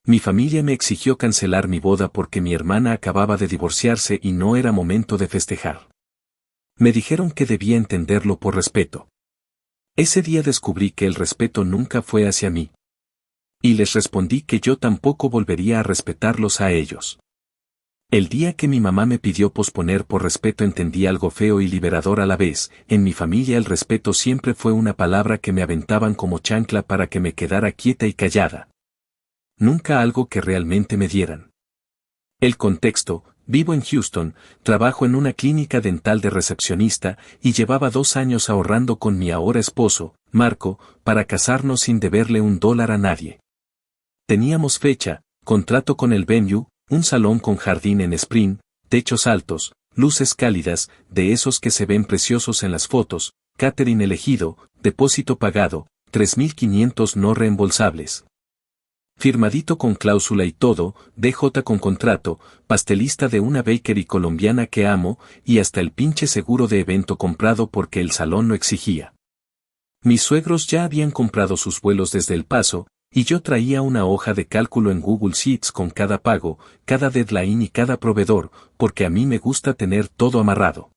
Mi familia me exigió cancelar mi boda porque mi hermana acababa de divorciarse y no era momento de festejar. Me dijeron que debía entenderlo por respeto. Ese día descubrí que el respeto nunca fue hacia mí. Y les respondí que yo tampoco volvería a respetarlos a ellos. El día que mi mamá me pidió posponer por respeto entendí algo feo y liberador a la vez. En mi familia el respeto siempre fue una palabra que me aventaban como chancla para que me quedara quieta y callada. Nunca algo que realmente me dieran. El contexto: vivo en Houston, trabajo en una clínica dental de recepcionista y llevaba 2 años ahorrando con mi ahora esposo, Marco, para casarnos sin deberle $1 a nadie. Teníamos fecha, contrato con el venue, un salón con jardín en Spring, techos altos, luces cálidas, de esos que se ven preciosos en las fotos, catering elegido, depósito pagado, 3.500 no reembolsables. Firmadito con cláusula y todo, DJ con contrato, pastelista de una bakery colombiana que amo, y hasta el pinche seguro de evento comprado porque el salón lo exigía. Mis suegros ya habían comprado sus vuelos desde El Paso, y yo traía una hoja de cálculo en Google Sheets con cada pago, cada deadline y cada proveedor, porque a mí me gusta tener todo amarrado.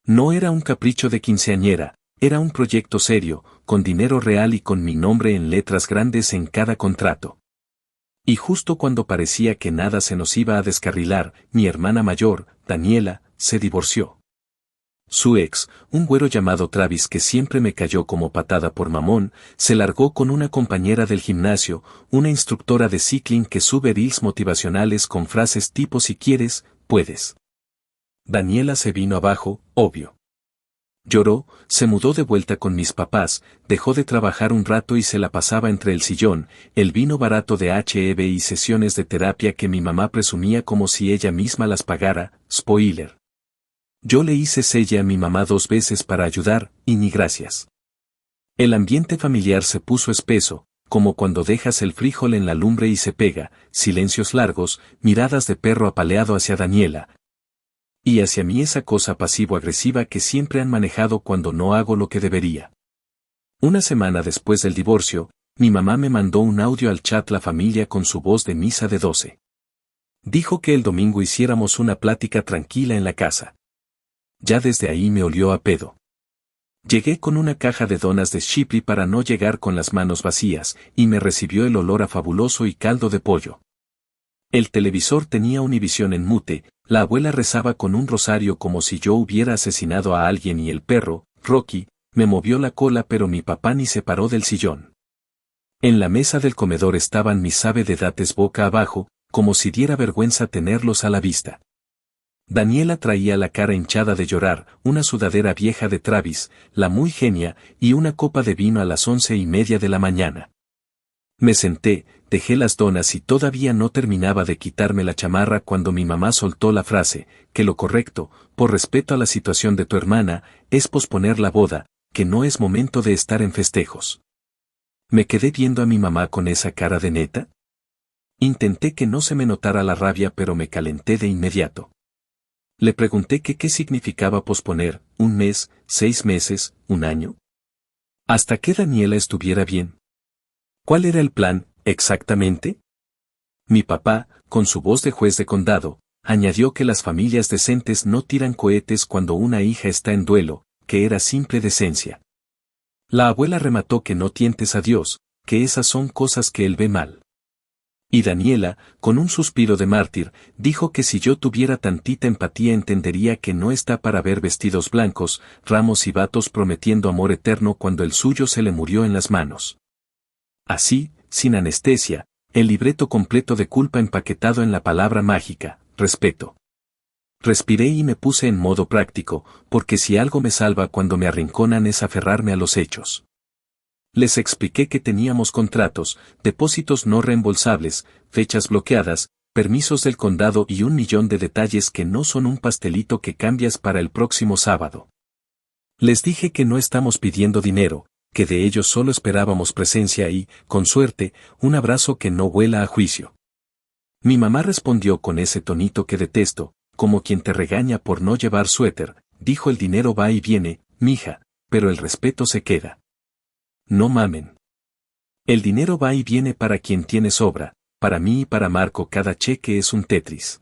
No era un capricho de quinceañera, era un proyecto serio, con dinero real y con mi nombre en letras grandes en cada contrato. Y justo cuando parecía que nada se nos iba a descarrilar, mi hermana mayor, Daniela, se divorció. Su ex, un güero llamado Travis que siempre me cayó como patada por mamón, se largó con una compañera del gimnasio, una instructora de cycling que sube reels motivacionales con frases tipo si quieres, puedes. Daniela se vino abajo, obvio. Lloró, se mudó de vuelta con mis papás, dejó de trabajar un rato y se la pasaba entre el sillón, el vino barato de H.E.B. y sesiones de terapia que mi mamá presumía como si ella misma las pagara. Spoiler. Yo le hice sella a mi mamá 2 veces para ayudar, y ni gracias. El ambiente familiar se puso espeso, como cuando dejas el frijol en la lumbre y se pega, silencios largos, miradas de perro apaleado hacia Daniela. Y hacia mí esa cosa pasivo-agresiva que siempre han manejado cuando no hago lo que debería. Una semana después del divorcio, mi mamá me mandó un audio al chat La Familia con su voz de misa de 12. Dijo que el domingo hiciéramos una plática tranquila en la casa. Ya desde ahí me olió a pedo. Llegué con una caja de donas de Shipley para no llegar con las manos vacías, y me recibió el olor a fabuloso y caldo de pollo. El televisor tenía Univisión en mute, la abuela rezaba con un rosario como si yo hubiera asesinado a alguien y el perro, Rocky, me movió la cola pero mi papá ni se paró del sillón. En la mesa del comedor estaban mis de dates boca abajo, como si diera vergüenza tenerlos a la vista. Daniela traía la cara hinchada de llorar, una sudadera vieja de Travis, la muy genia, y una copa de vino a las 11:30 de la mañana. Me senté, dejé las donas y todavía no terminaba de quitarme la chamarra cuando mi mamá soltó la frase, que lo correcto, por respeto a la situación de tu hermana, es posponer la boda, que no es momento de estar en festejos. Me quedé viendo a mi mamá con esa cara de neta. Intenté que no se me notara la rabia pero me calenté de inmediato. Le pregunté que qué significaba posponer, 1 mes, 6 meses, 1 año. ¿Hasta que Daniela estuviera bien? ¿Cuál era el plan, exactamente? Mi papá, con su voz de juez de condado, añadió que las familias decentes no tiran cohetes cuando una hija está en duelo, que era simple decencia. La abuela remató que no tientes a Dios, que esas son cosas que él ve mal. Y Daniela, con un suspiro de mártir, dijo que si yo tuviera tantita empatía entendería que no está para ver vestidos blancos, ramos y vatos prometiendo amor eterno cuando el suyo se le murió en las manos. Así, sin anestesia, el libreto completo de culpa empaquetado en la palabra mágica, respeto. Respiré y me puse en modo práctico, porque si algo me salva cuando me arrinconan es aferrarme a los hechos. Les expliqué que teníamos contratos, depósitos no reembolsables, fechas bloqueadas, permisos del condado y 1 millón de detalles que no son un pastelito que cambias para el próximo sábado. Les dije que no estamos pidiendo dinero, que de ellos solo esperábamos presencia y, con suerte, un abrazo que no vuela a juicio. Mi mamá respondió con ese tonito que detesto, como quien te regaña por no llevar suéter, dijo: el dinero va y viene, mija, pero el respeto se queda. No mamen. El dinero va y viene para quien tiene sobra, para mí y para Marco cada cheque es un Tetris.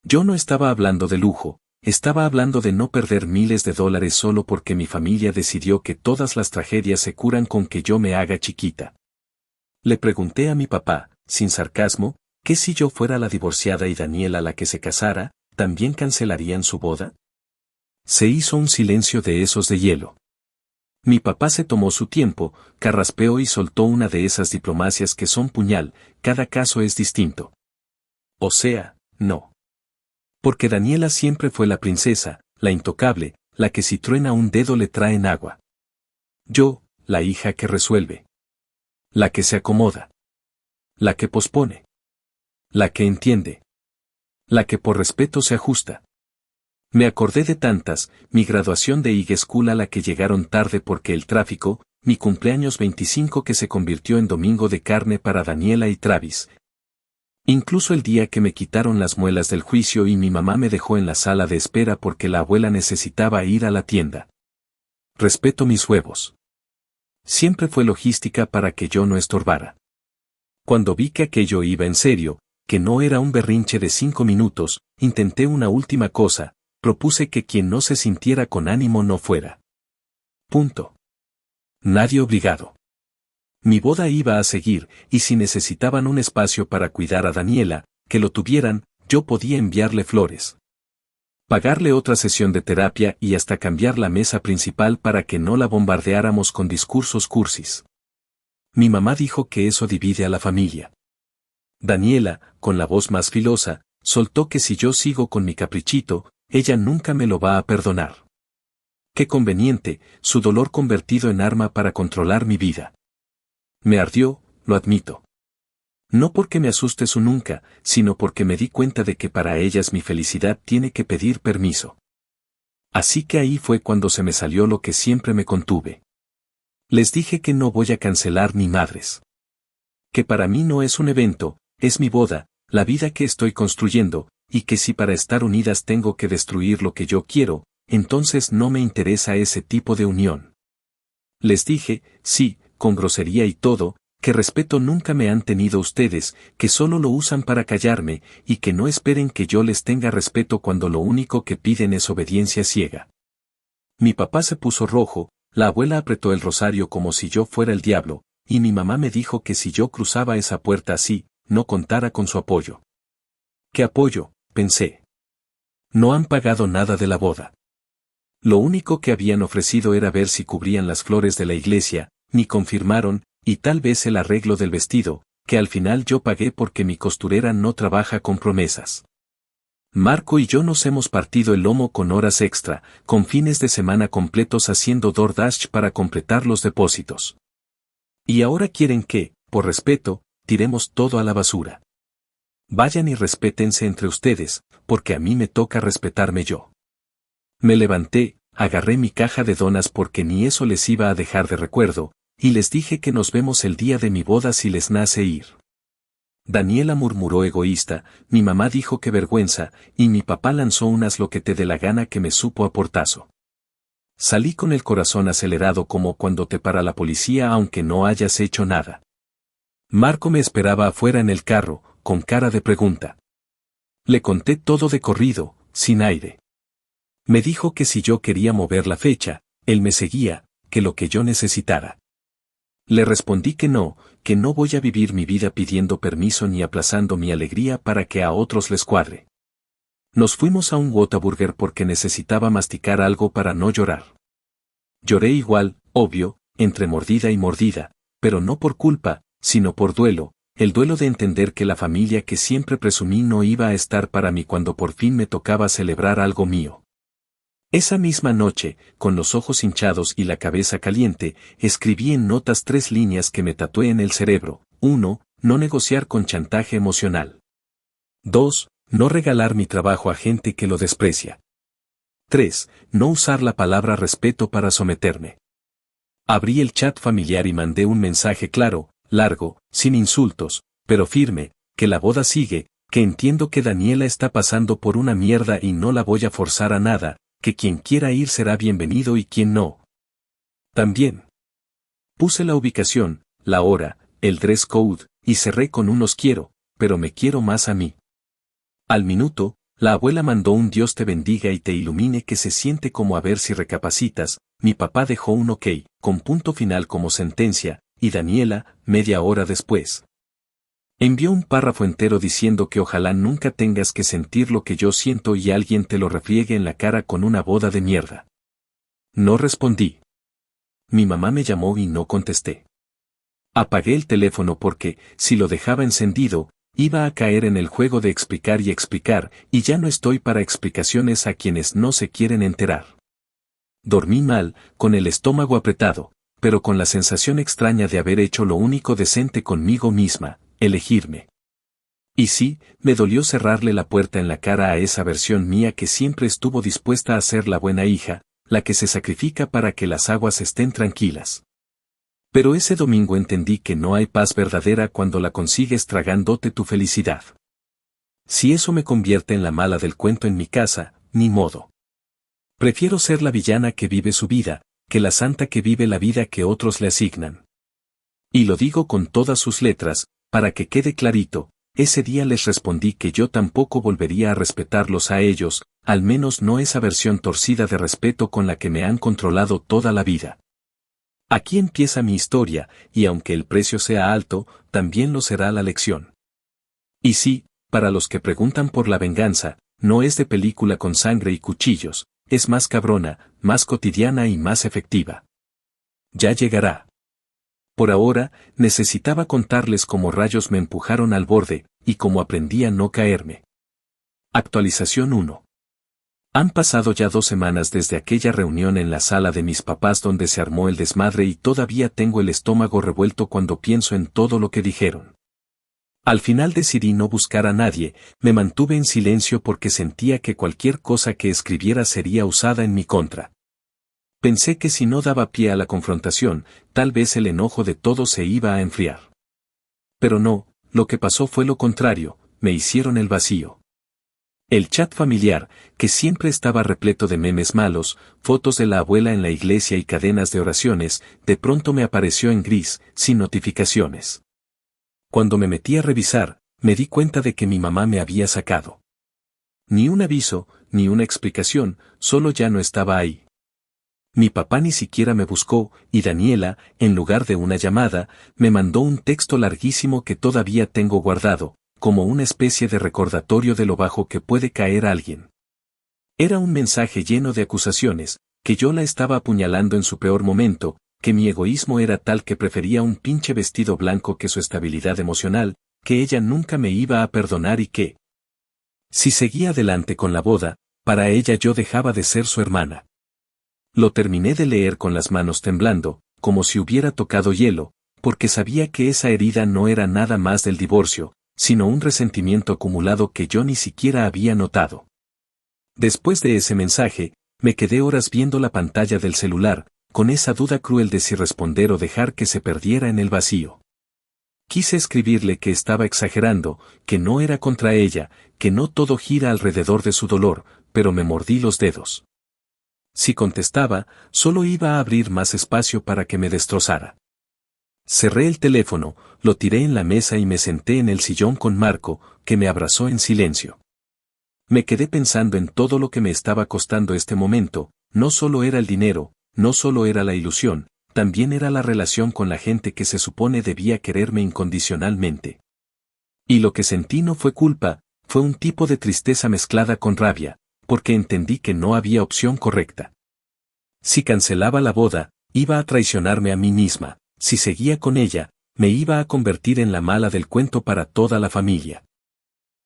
Yo no estaba hablando de lujo, estaba hablando de no perder miles de dólares solo porque mi familia decidió que todas las tragedias se curan con que yo me haga chiquita. Le pregunté a mi papá, sin sarcasmo, que si yo fuera la divorciada y Daniela la que se casara, ¿también cancelarían su boda? Se hizo un silencio de esos de hielo. Mi papá se tomó su tiempo, carraspeó y soltó una de esas diplomacias que son puñal, cada caso es distinto. O sea, no. Porque Daniela siempre fue la princesa, la intocable, la que si truena un dedo le traen agua. Yo, la hija que resuelve. La que se acomoda. La que pospone. La que entiende. La que por respeto se ajusta. Me acordé de tantas, mi graduación de high school a la que llegaron tarde porque el tráfico, mi cumpleaños 25 que se convirtió en domingo de carne para Daniela y Travis. Incluso el día que me quitaron las muelas del juicio y mi mamá me dejó en la sala de espera porque la abuela necesitaba ir a la tienda. Respeto mis huevos. Siempre fue logística para que yo no estorbara. Cuando vi que aquello iba en serio, que no era un berrinche de 5 minutos, intenté una última cosa, propuse que quien no se sintiera con ánimo no fuera. Punto. Nadie obligado. Mi boda iba a seguir, y si necesitaban un espacio para cuidar a Daniela, que lo tuvieran, yo podía enviarle flores. Pagarle otra sesión de terapia y hasta cambiar la mesa principal para que no la bombardeáramos con discursos cursis. Mi mamá dijo que eso divide a la familia. Daniela, con la voz más filosa, soltó que si yo sigo con mi caprichito, ella nunca me lo va a perdonar. Qué conveniente, su dolor convertido en arma para controlar mi vida. Me ardió, lo admito. No porque me asuste su nunca, sino porque me di cuenta de que para ellas mi felicidad tiene que pedir permiso. Así que ahí fue cuando se me salió lo que siempre me contuve. Les dije que no voy a cancelar ni madres. Que para mí no es un evento, es mi boda, la vida que estoy construyendo, y que si para estar unidas tengo que destruir lo que yo quiero, entonces no me interesa ese tipo de unión. Les dije, sí, con grosería y todo, que respeto nunca me han tenido ustedes, que solo lo usan para callarme, y que no esperen que yo les tenga respeto cuando lo único que piden es obediencia ciega. Mi papá se puso rojo, la abuela apretó el rosario como si yo fuera el diablo, y mi mamá me dijo que si yo cruzaba esa puerta así, no contara con su apoyo. ¿Qué apoyo?, pensé. No han pagado nada de la boda. Lo único que habían ofrecido era ver si cubrían las flores de la iglesia, ni confirmaron, y tal vez el arreglo del vestido, que al final yo pagué porque mi costurera no trabaja con promesas. Marco y yo nos hemos partido el lomo con horas extra, con fines de semana completos haciendo DoorDash para completar los depósitos. Y ahora quieren que, por respeto, tiremos todo a la basura. Vayan y respétense entre ustedes, porque a mí me toca respetarme yo. Me levanté, agarré mi caja de donas porque ni eso les iba a dejar de recuerdo, y les dije que nos vemos el día de mi boda si les nace ir. Daniela murmuró egoísta, mi mamá dijo que vergüenza, y mi papá lanzó unas lo que te dé la gana que me supo a portazo. Salí con el corazón acelerado como cuando te para la policía aunque no hayas hecho nada. Marco me esperaba afuera en el carro, con cara de pregunta. Le conté todo de corrido, sin aire. Me dijo que si yo quería mover la fecha, él me seguía, que lo que yo necesitara. Le respondí que no voy a vivir mi vida pidiendo permiso ni aplazando mi alegría para que a otros les cuadre. Nos fuimos a un Whataburger porque necesitaba masticar algo para no llorar. Lloré igual, obvio, entre mordida y mordida, pero no por culpa, sino por duelo, el duelo de entender que la familia que siempre presumí no iba a estar para mí cuando por fin me tocaba celebrar algo mío. Esa misma noche, con los ojos hinchados y la cabeza caliente, escribí en notas 3 líneas que me tatué en el cerebro. 1. No negociar con chantaje emocional. 2. No regalar mi trabajo a gente que lo desprecia. 3. No usar la palabra respeto para someterme. Abrí el chat familiar y mandé un mensaje claro, largo, sin insultos, pero firme, que la boda sigue, que entiendo que Daniela está pasando por una mierda y no la voy a forzar a nada, que quien quiera ir será bienvenido y quien no. También puse la ubicación, la hora, el dress code, y cerré con un os quiero, pero me quiero más a mí. Al minuto, la abuela mandó un Dios te bendiga y te ilumine que se siente como a ver si recapacitas. Mi papá dejó un ok, con punto final como sentencia, y Daniela, media hora después, envió un párrafo entero diciendo que ojalá nunca tengas que sentir lo que yo siento y alguien te lo refriegue en la cara con una boda de mierda. No respondí. Mi mamá me llamó y no contesté. Apagué el teléfono porque, si lo dejaba encendido, iba a caer en el juego de explicar y ya no estoy para explicaciones a quienes no se quieren enterar. Dormí mal, con el estómago apretado, pero con la sensación extraña de haber hecho lo único decente conmigo misma, elegirme. Y sí, me dolió cerrarle la puerta en la cara a esa versión mía que siempre estuvo dispuesta a ser la buena hija, la que se sacrifica para que las aguas estén tranquilas. Pero ese domingo entendí que no hay paz verdadera cuando la consigues tragándote tu felicidad. Si eso me convierte en la mala del cuento en mi casa, ni modo. Prefiero ser la villana que vive su vida, que la santa que vive la vida que otros le asignan. Y lo digo con todas sus letras, para que quede clarito, ese día les respondí que yo tampoco volvería a respetarlos a ellos, al menos no esa versión torcida de respeto con la que me han controlado toda la vida. Aquí empieza mi historia, y aunque el precio sea alto, también lo será la lección. Y sí, para los que preguntan por la venganza, no es de película con sangre y cuchillos, es más cabrona, más cotidiana y más efectiva. Ya llegará. Por ahora, necesitaba contarles cómo rayos me empujaron al borde, y cómo aprendí a no caerme. Actualización 1. Han pasado ya 2 semanas desde aquella reunión en la sala de mis papás donde se armó el desmadre y todavía tengo el estómago revuelto cuando pienso en todo lo que dijeron. Al final decidí no buscar a nadie, me mantuve en silencio porque sentía que cualquier cosa que escribiera sería usada en mi contra. Pensé que si no daba pie a la confrontación, tal vez el enojo de todos se iba a enfriar. Pero no, lo que pasó fue lo contrario, me hicieron el vacío. El chat familiar, que siempre estaba repleto de memes malos, fotos de la abuela en la iglesia y cadenas de oraciones, de pronto me apareció en gris, sin notificaciones. Cuando me metí a revisar, me di cuenta de que mi mamá me había sacado. Ni un aviso, ni una explicación, solo ya no estaba ahí. Mi papá ni siquiera me buscó, y Daniela, en lugar de una llamada, me mandó un texto larguísimo que todavía tengo guardado, como una especie de recordatorio de lo bajo que puede caer alguien. Era un mensaje lleno de acusaciones, que yo la estaba apuñalando en su peor momento, que mi egoísmo era tal que prefería un pinche vestido blanco que su estabilidad emocional, que ella nunca me iba a perdonar y que, si seguía adelante con la boda, para ella yo dejaba de ser su hermana. Lo terminé de leer con las manos temblando, como si hubiera tocado hielo, porque sabía que esa herida no era nada más del divorcio, sino un resentimiento acumulado que yo ni siquiera había notado. Después de ese mensaje, me quedé horas viendo la pantalla del celular, con esa duda cruel de si responder o dejar que se perdiera en el vacío. Quise escribirle que estaba exagerando, que no era contra ella, que no todo gira alrededor de su dolor, pero me mordí los dedos. Si contestaba, solo iba a abrir más espacio para que me destrozara. Cerré el teléfono, lo tiré en la mesa y me senté en el sillón con Marco, que me abrazó en silencio. Me quedé pensando en todo lo que me estaba costando este momento, no solo era el dinero, no solo era la ilusión, también era la relación con la gente que se supone debía quererme incondicionalmente. Y lo que sentí no fue culpa, fue un tipo de tristeza mezclada con rabia, porque entendí que no había opción correcta. Si cancelaba la boda, iba a traicionarme a mí misma, si seguía con ella, me iba a convertir en la mala del cuento para toda la familia.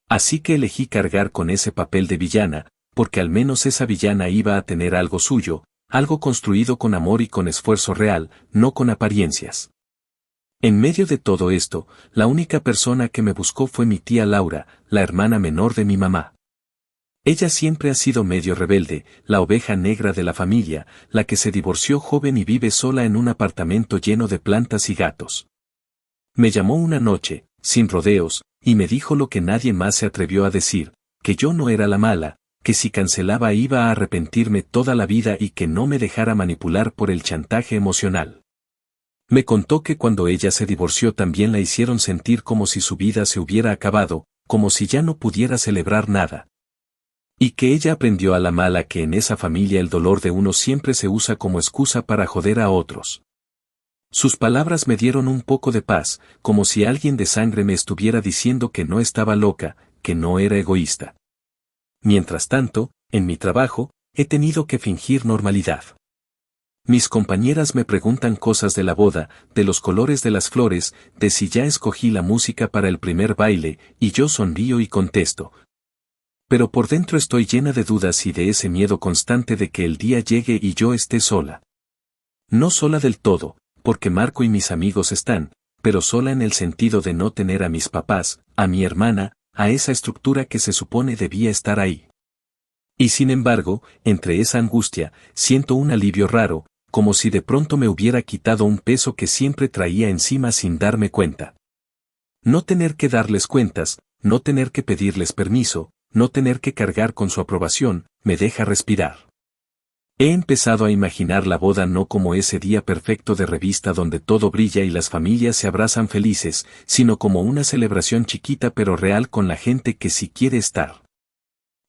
Así que elegí cargar con ese papel de villana, porque al menos esa villana iba a tener algo suyo, algo construido con amor y con esfuerzo real, no con apariencias. En medio de todo esto, la única persona que me buscó fue mi tía Laura, la hermana menor de mi mamá. Ella siempre ha sido medio rebelde, la oveja negra de la familia, la que se divorció joven y vive sola en un apartamento lleno de plantas y gatos. Me llamó una noche, sin rodeos, y me dijo lo que nadie más se atrevió a decir, que yo no era la mala, que si cancelaba iba a arrepentirme toda la vida y que no me dejara manipular por el chantaje emocional. Me contó que cuando ella se divorció también la hicieron sentir como si su vida se hubiera acabado, como si ya no pudiera celebrar nada. Y que ella aprendió a la mala que en esa familia el dolor de uno siempre se usa como excusa para joder a otros. Sus palabras me dieron un poco de paz, como si alguien de sangre me estuviera diciendo que no estaba loca, que no era egoísta. Mientras tanto, en mi trabajo, he tenido que fingir normalidad. Mis compañeras me preguntan cosas de la boda, de los colores de las flores, de si ya escogí la música para el primer baile, y yo sonrío y contesto. Pero por dentro estoy llena de dudas y de ese miedo constante de que el día llegue y yo esté sola. No sola del todo, porque Marco y mis amigos están, pero sola en el sentido de no tener a mis papás, a mi hermana, a esa estructura que se supone debía estar ahí. Y sin embargo, entre esa angustia, siento un alivio raro, como si de pronto me hubiera quitado un peso que siempre traía encima sin darme cuenta. No tener que darles cuentas, no tener que pedirles permiso, no tener que cargar con su aprobación, me deja respirar. He empezado a imaginar la boda no como ese día perfecto de revista donde todo brilla y las familias se abrazan felices, sino como una celebración chiquita pero real con la gente que sí quiere estar.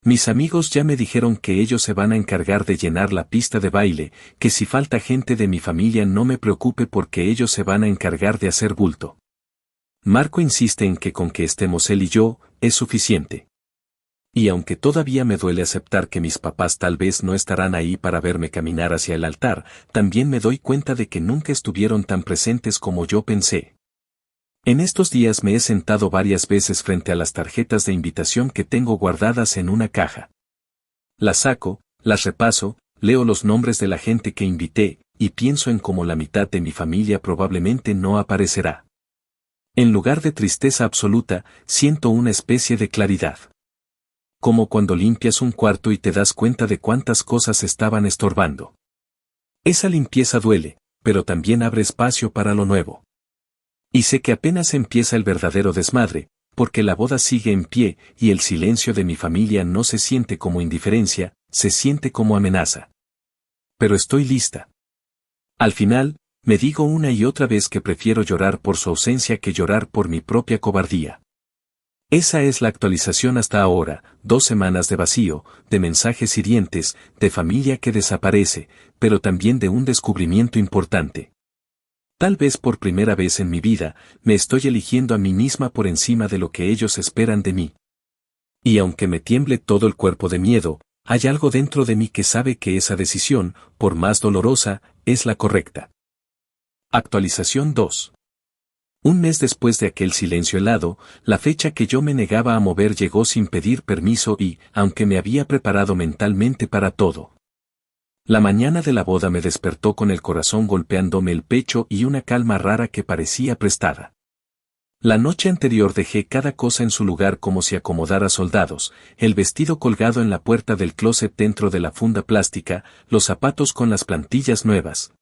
Mis amigos ya me dijeron que ellos se van a encargar de llenar la pista de baile, que si falta gente de mi familia no me preocupe porque ellos se van a encargar de hacer bulto. Marco insiste en que con que estemos él y yo, es suficiente. Y aunque todavía me duele aceptar que mis papás tal vez no estarán ahí para verme caminar hacia el altar, también me doy cuenta de que nunca estuvieron tan presentes como yo pensé. En estos días me he sentado varias veces frente a las tarjetas de invitación que tengo guardadas en una caja. Las saco, las repaso, leo los nombres de la gente que invité, y pienso en cómo la mitad de mi familia probablemente no aparecerá. En lugar de tristeza absoluta, siento una especie de claridad. Como cuando limpias un cuarto y te das cuenta de cuántas cosas estaban estorbando. Esa limpieza duele, pero también abre espacio para lo nuevo. Y sé que apenas empieza el verdadero desmadre, porque la boda sigue en pie y el silencio de mi familia no se siente como indiferencia, se siente como amenaza. Pero estoy lista. Al final, me digo una y otra vez que prefiero llorar por su ausencia que llorar por mi propia cobardía. Esa es la actualización hasta ahora, 2 semanas de vacío, de mensajes hirientes, de familia que desaparece, pero también de un descubrimiento importante. Tal vez por primera vez en mi vida, me estoy eligiendo a mí misma por encima de lo que ellos esperan de mí. Y aunque me tiemble todo el cuerpo de miedo, hay algo dentro de mí que sabe que esa decisión, por más dolorosa, es la correcta. Actualización 2. Un mes después de aquel silencio helado, la fecha que yo me negaba a mover llegó sin pedir permiso y, aunque me había preparado mentalmente para todo. La mañana de la boda me despertó con el corazón golpeándome el pecho y una calma rara que parecía prestada. La noche anterior dejé cada cosa en su lugar como si acomodara soldados, el vestido colgado en la puerta del closet dentro de la funda plástica, los zapatos con las plantillas nuevas.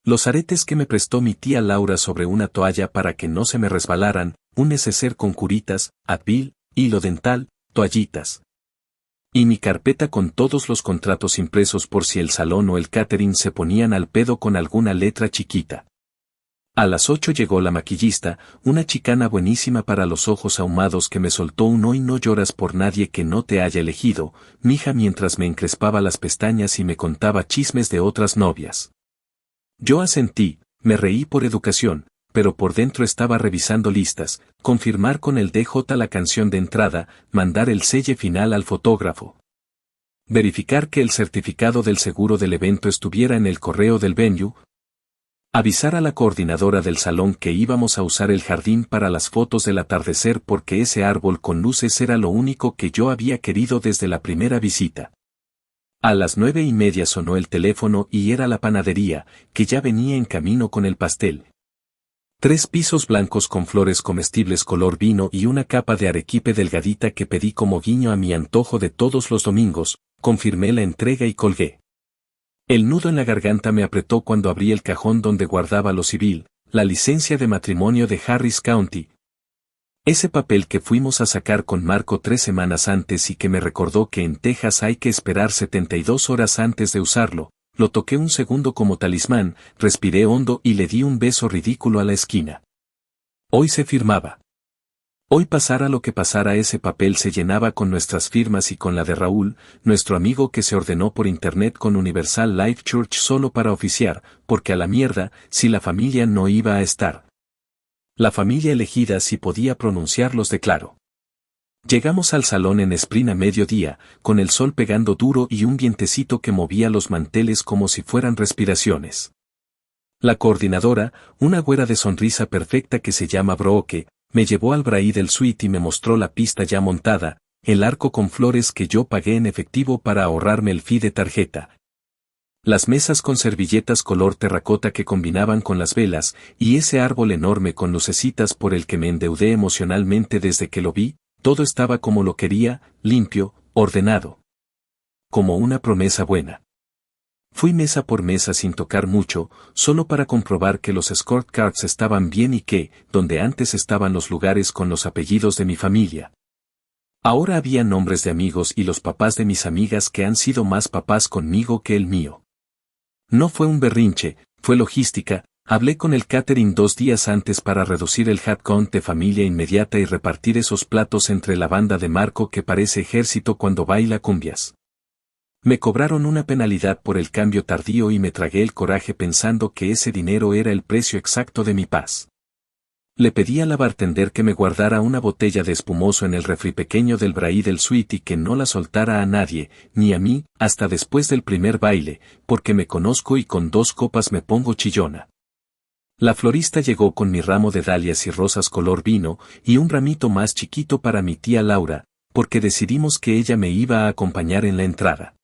Los aretes que me prestó mi tía Laura sobre una toalla para que no se me resbalaran, un neceser con curitas, Advil, hilo dental, toallitas. Y mi carpeta con todos los contratos impresos por si el salón o el catering se ponían al pedo con alguna letra chiquita. A las 8 llegó la maquillista, una chicana buenísima para los ojos ahumados que me soltó un hoy no lloras por nadie que no te haya elegido, mija mientras me encrespaba las pestañas y me contaba chismes de otras novias. Yo asentí, me reí por educación, pero por dentro estaba revisando listas, confirmar con el DJ la canción de entrada, mandar el selle final al fotógrafo. Verificar que el certificado del seguro del evento estuviera en el correo del venue. Avisar a la coordinadora del salón que íbamos a usar el jardín para las fotos del atardecer porque ese árbol con luces era lo único que yo había querido desde la primera visita. A las 9:30 sonó el teléfono y era la panadería, que ya venía en camino con el pastel. 3 pisos blancos con flores comestibles color vino y una capa de arequipe delgadita que pedí como guiño a mi antojo de todos los domingos, confirmé la entrega y colgué. El nudo en la garganta me apretó cuando abrí el cajón donde guardaba lo civil, la licencia de matrimonio de Harris County. Ese papel que fuimos a sacar con Marco 3 semanas antes y que me recordó que en Texas hay que esperar 72 horas antes de usarlo, lo toqué un segundo como talismán, respiré hondo y le di un beso ridículo a la esquina. Hoy se firmaba. Hoy pasara lo que pasara, ese papel se llenaba con nuestras firmas y con la de Raúl, nuestro amigo que se ordenó por internet con Universal Life Church solo para oficiar, porque a la mierda, si la familia no iba a estar. La familia elegida si podía pronunciarlos declaró. Llegamos al salón en sprint a mediodía, con el sol pegando duro y un vientecito que movía los manteles como si fueran respiraciones. La coordinadora, una güera de sonrisa perfecta que se llama Brooke, me llevó al Bridal Suite y me mostró la pista ya montada, el arco con flores que yo pagué en efectivo para ahorrarme el fee de tarjeta. Las mesas con servilletas color terracota que combinaban con las velas, y ese árbol enorme con lucecitas por el que me endeudé emocionalmente desde que lo vi, todo estaba como lo quería, limpio, ordenado. Como una promesa buena. Fui mesa por mesa sin tocar mucho, solo para comprobar que los escort cards estaban bien y que, donde antes estaban los lugares con los apellidos de mi familia, ahora había nombres de amigos y los papás de mis amigas que han sido más papás conmigo que el mío. No fue un berrinche, fue logística. Hablé con el catering 2 días antes para reducir el head count de familia inmediata y repartir esos platos entre la banda de Marco que parece ejército cuando baila cumbias. Me cobraron una penalidad por el cambio tardío y me tragué el coraje pensando que ese dinero era el precio exacto de mi paz. Le pedí a la bartender que me guardara una botella de espumoso en el refri pequeño del Bridal Suite y que no la soltara a nadie, ni a mí, hasta después del primer baile, porque me conozco y con 2 copas me pongo chillona. La florista llegó con mi ramo de dalias y rosas color vino y un ramito más chiquito para mi tía Laura, porque decidimos que ella me iba a acompañar en la entrada.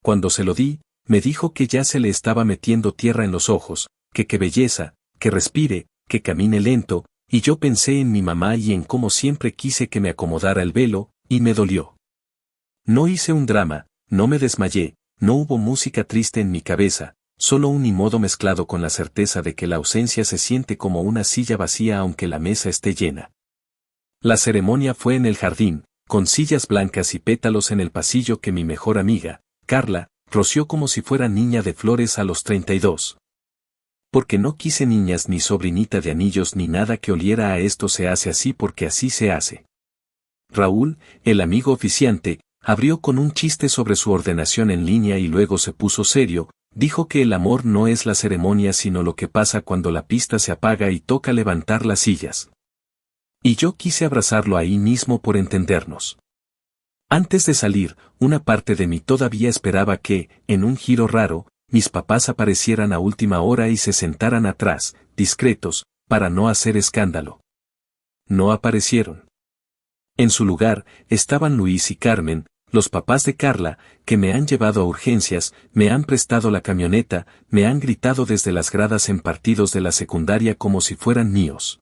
Cuando se lo di, me dijo que ya se le estaba metiendo tierra en los ojos, que qué belleza, que respire, que camine lento, y yo pensé en mi mamá y en cómo siempre quise que me acomodara el velo, y me dolió. No hice un drama, no me desmayé, no hubo música triste en mi cabeza, solo un modo mezclado con la certeza de que la ausencia se siente como una silla vacía aunque la mesa esté llena. La ceremonia fue en el jardín, con sillas blancas y pétalos en el pasillo que mi mejor amiga, Carla, roció como si fuera niña de flores a los 32. Porque no quise niñas ni sobrinita de anillos ni nada que oliera a esto, se hace así porque así se hace. Raúl, el amigo oficiante, abrió con un chiste sobre su ordenación en línea y luego se puso serio, dijo que el amor no es la ceremonia sino lo que pasa cuando la pista se apaga y toca levantar las sillas. Y yo quise abrazarlo ahí mismo por entendernos. Antes de salir, una parte de mí todavía esperaba que, en un giro raro, mis papás aparecieran a última hora y se sentaran atrás, discretos, para no hacer escándalo. No aparecieron. En su lugar, estaban Luis y Carmen, los papás de Carla, que me han llevado a urgencias, me han prestado la camioneta, me han gritado desde las gradas en partidos de la secundaria como si fueran míos.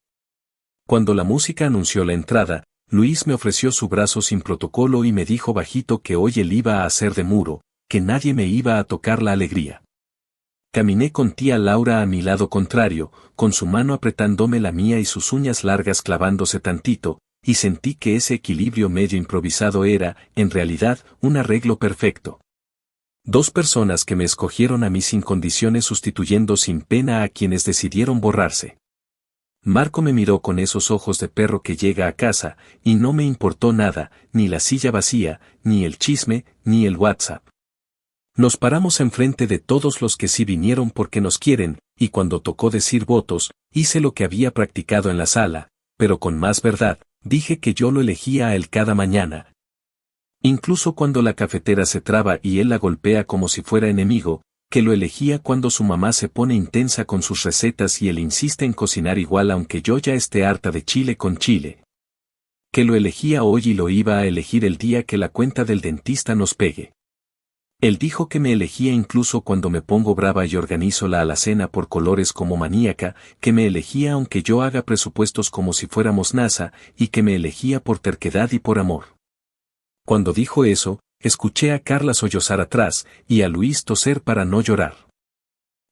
Cuando la música anunció la entrada, Luis me ofreció su brazo sin protocolo y me dijo bajito que hoy él iba a hacer de muro, que nadie me iba a tocar la alegría. Caminé con tía Laura a mi lado contrario, con su mano apretándome la mía y sus uñas largas clavándose tantito, y sentí que ese equilibrio medio improvisado era, en realidad, un arreglo perfecto. 2 personas que me escogieron a mí sin condiciones sustituyendo sin pena a quienes decidieron borrarse. Marco me miró con esos ojos de perro que llega a casa, y no me importó nada, ni la silla vacía, ni el chisme, ni el WhatsApp. Nos paramos enfrente de todos los que sí vinieron porque nos quieren, y cuando tocó decir votos, hice lo que había practicado en la sala, pero con más verdad, dije que yo lo elegía a él cada mañana. Incluso cuando la cafetera se traba y él la golpea como si fuera enemigo, que lo elegía cuando su mamá se pone intensa con sus recetas y él insiste en cocinar igual aunque yo ya esté harta de chile con chile. Que lo elegía hoy y lo iba a elegir el día que la cuenta del dentista nos pegue. Él dijo que me elegía incluso cuando me pongo brava y organizo la alacena por colores como maníaca, que me elegía aunque yo haga presupuestos como si fuéramos NASA, y que me elegía por terquedad y por amor. Cuando dijo eso, escuché a Carla sollozar atrás, y a Luis toser para no llorar.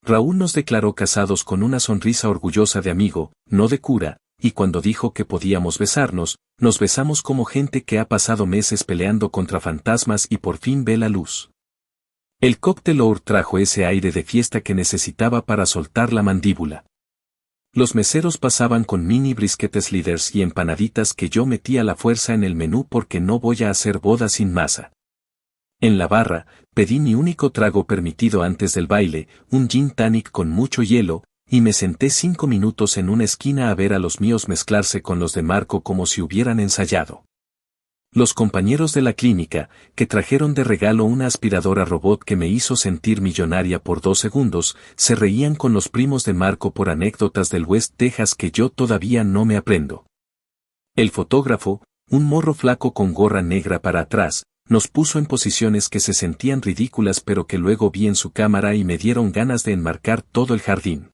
Raúl nos declaró casados con una sonrisa orgullosa de amigo, no de cura, y cuando dijo que podíamos besarnos, nos besamos como gente que ha pasado meses peleando contra fantasmas y por fin ve la luz. El cóctel trajo ese aire de fiesta que necesitaba para soltar la mandíbula. Los meseros pasaban con mini brisket sliders y empanaditas que yo metí a la fuerza en el menú porque no voy a hacer boda sin masa. En la barra, pedí mi único trago permitido antes del baile, un gin tonic con mucho hielo, y me senté 5 minutos en una esquina a ver a los míos mezclarse con los de Marco como si hubieran ensayado. Los compañeros de la clínica, que trajeron de regalo una aspiradora robot que me hizo sentir millonaria por 2 segundos, se reían con los primos de Marco por anécdotas del West Texas que yo todavía no me aprendo. El fotógrafo, un morro flaco con gorra negra para atrás, nos puso en posiciones que se sentían ridículas pero que luego vi en su cámara y me dieron ganas de enmarcar todo el jardín.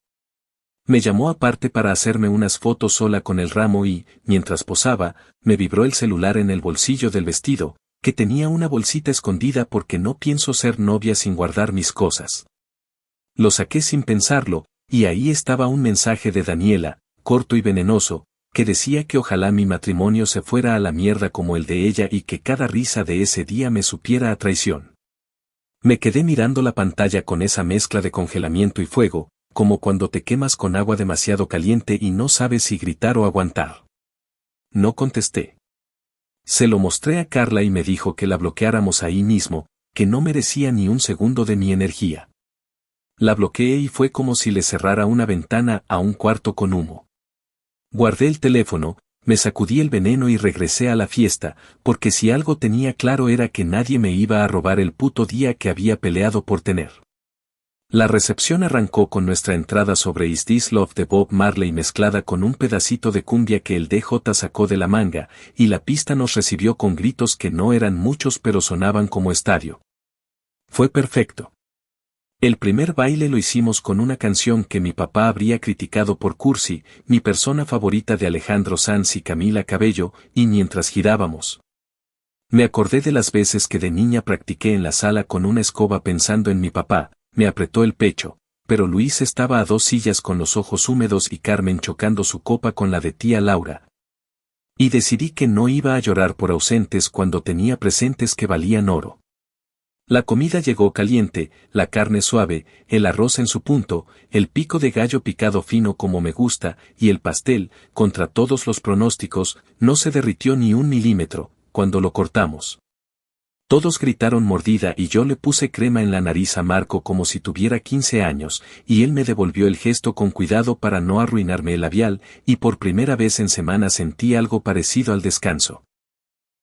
Me llamó aparte para hacerme unas fotos sola con el ramo y, mientras posaba, me vibró el celular en el bolsillo del vestido, que tenía una bolsita escondida porque no pienso ser novia sin guardar mis cosas. Lo saqué sin pensarlo, y ahí estaba un mensaje de Daniela, corto y venenoso, que decía que ojalá mi matrimonio se fuera a la mierda como el de ella y que cada risa de ese día me supiera a traición. Me quedé mirando la pantalla con esa mezcla de congelamiento y fuego, como cuando te quemas con agua demasiado caliente y no sabes si gritar o aguantar. No contesté. Se lo mostré a Carla y me dijo que la bloqueáramos ahí mismo, que no merecía ni un segundo de mi energía. La bloqueé y fue como si le cerrara una ventana a un cuarto con humo. Guardé el teléfono, me sacudí el veneno y regresé a la fiesta, porque si algo tenía claro era que nadie me iba a robar el puto día que había peleado por tener. La recepción arrancó con nuestra entrada sobre Is This Love de Bob Marley mezclada con un pedacito de cumbia que el DJ sacó de la manga, y la pista nos recibió con gritos que no eran muchos pero sonaban como estadio. Fue perfecto. El primer baile lo hicimos con una canción que mi papá habría criticado por cursi, mi persona favorita de Alejandro Sanz y Camila Cabello, y mientras girábamos. Me acordé de las veces que de niña practiqué en la sala con una escoba pensando en mi papá. Me apretó el pecho, pero Luis estaba a 2 sillas con los ojos húmedos y Carmen chocando su copa con la de tía Laura. Y decidí que no iba a llorar por ausentes cuando tenía presentes que valían oro. La comida llegó caliente, la carne suave, el arroz en su punto, el pico de gallo picado fino como me gusta, y el pastel, contra todos los pronósticos, no se derritió ni 1 milímetro, cuando lo cortamos. Todos gritaron mordida y yo le puse crema en la nariz a Marco como si tuviera 15 años, y él me devolvió el gesto con cuidado para no arruinarme el labial, y por primera vez en semanas sentí algo parecido al descanso.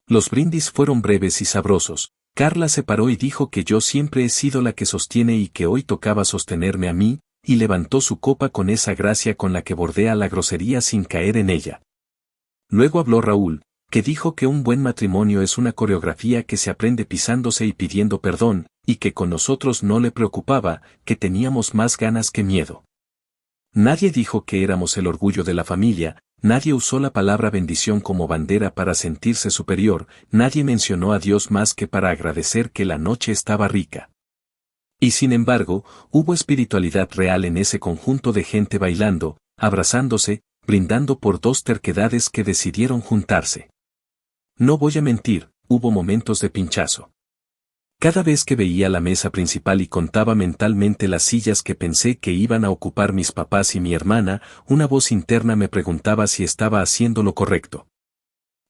Los brindis fueron breves y sabrosos. Carla se paró y dijo que yo siempre he sido la que sostiene y que hoy tocaba sostenerme a mí, y levantó su copa con esa gracia con la que bordea la grosería sin caer en ella. Luego habló Raúl, que dijo que un buen matrimonio es una coreografía que se aprende pisándose y pidiendo perdón, y que con nosotros no le preocupaba, que teníamos más ganas que miedo. Nadie dijo que éramos el orgullo de la familia, nadie usó la palabra bendición como bandera para sentirse superior, nadie mencionó a Dios más que para agradecer que la noche estaba rica. Y sin embargo, hubo espiritualidad real en ese conjunto de gente bailando, abrazándose, brindando por 2 terquedades que decidieron juntarse. No voy a mentir, hubo momentos de pinchazo. Cada vez que veía la mesa principal y contaba mentalmente las sillas que pensé que iban a ocupar mis papás y mi hermana, una voz interna me preguntaba si estaba haciendo lo correcto.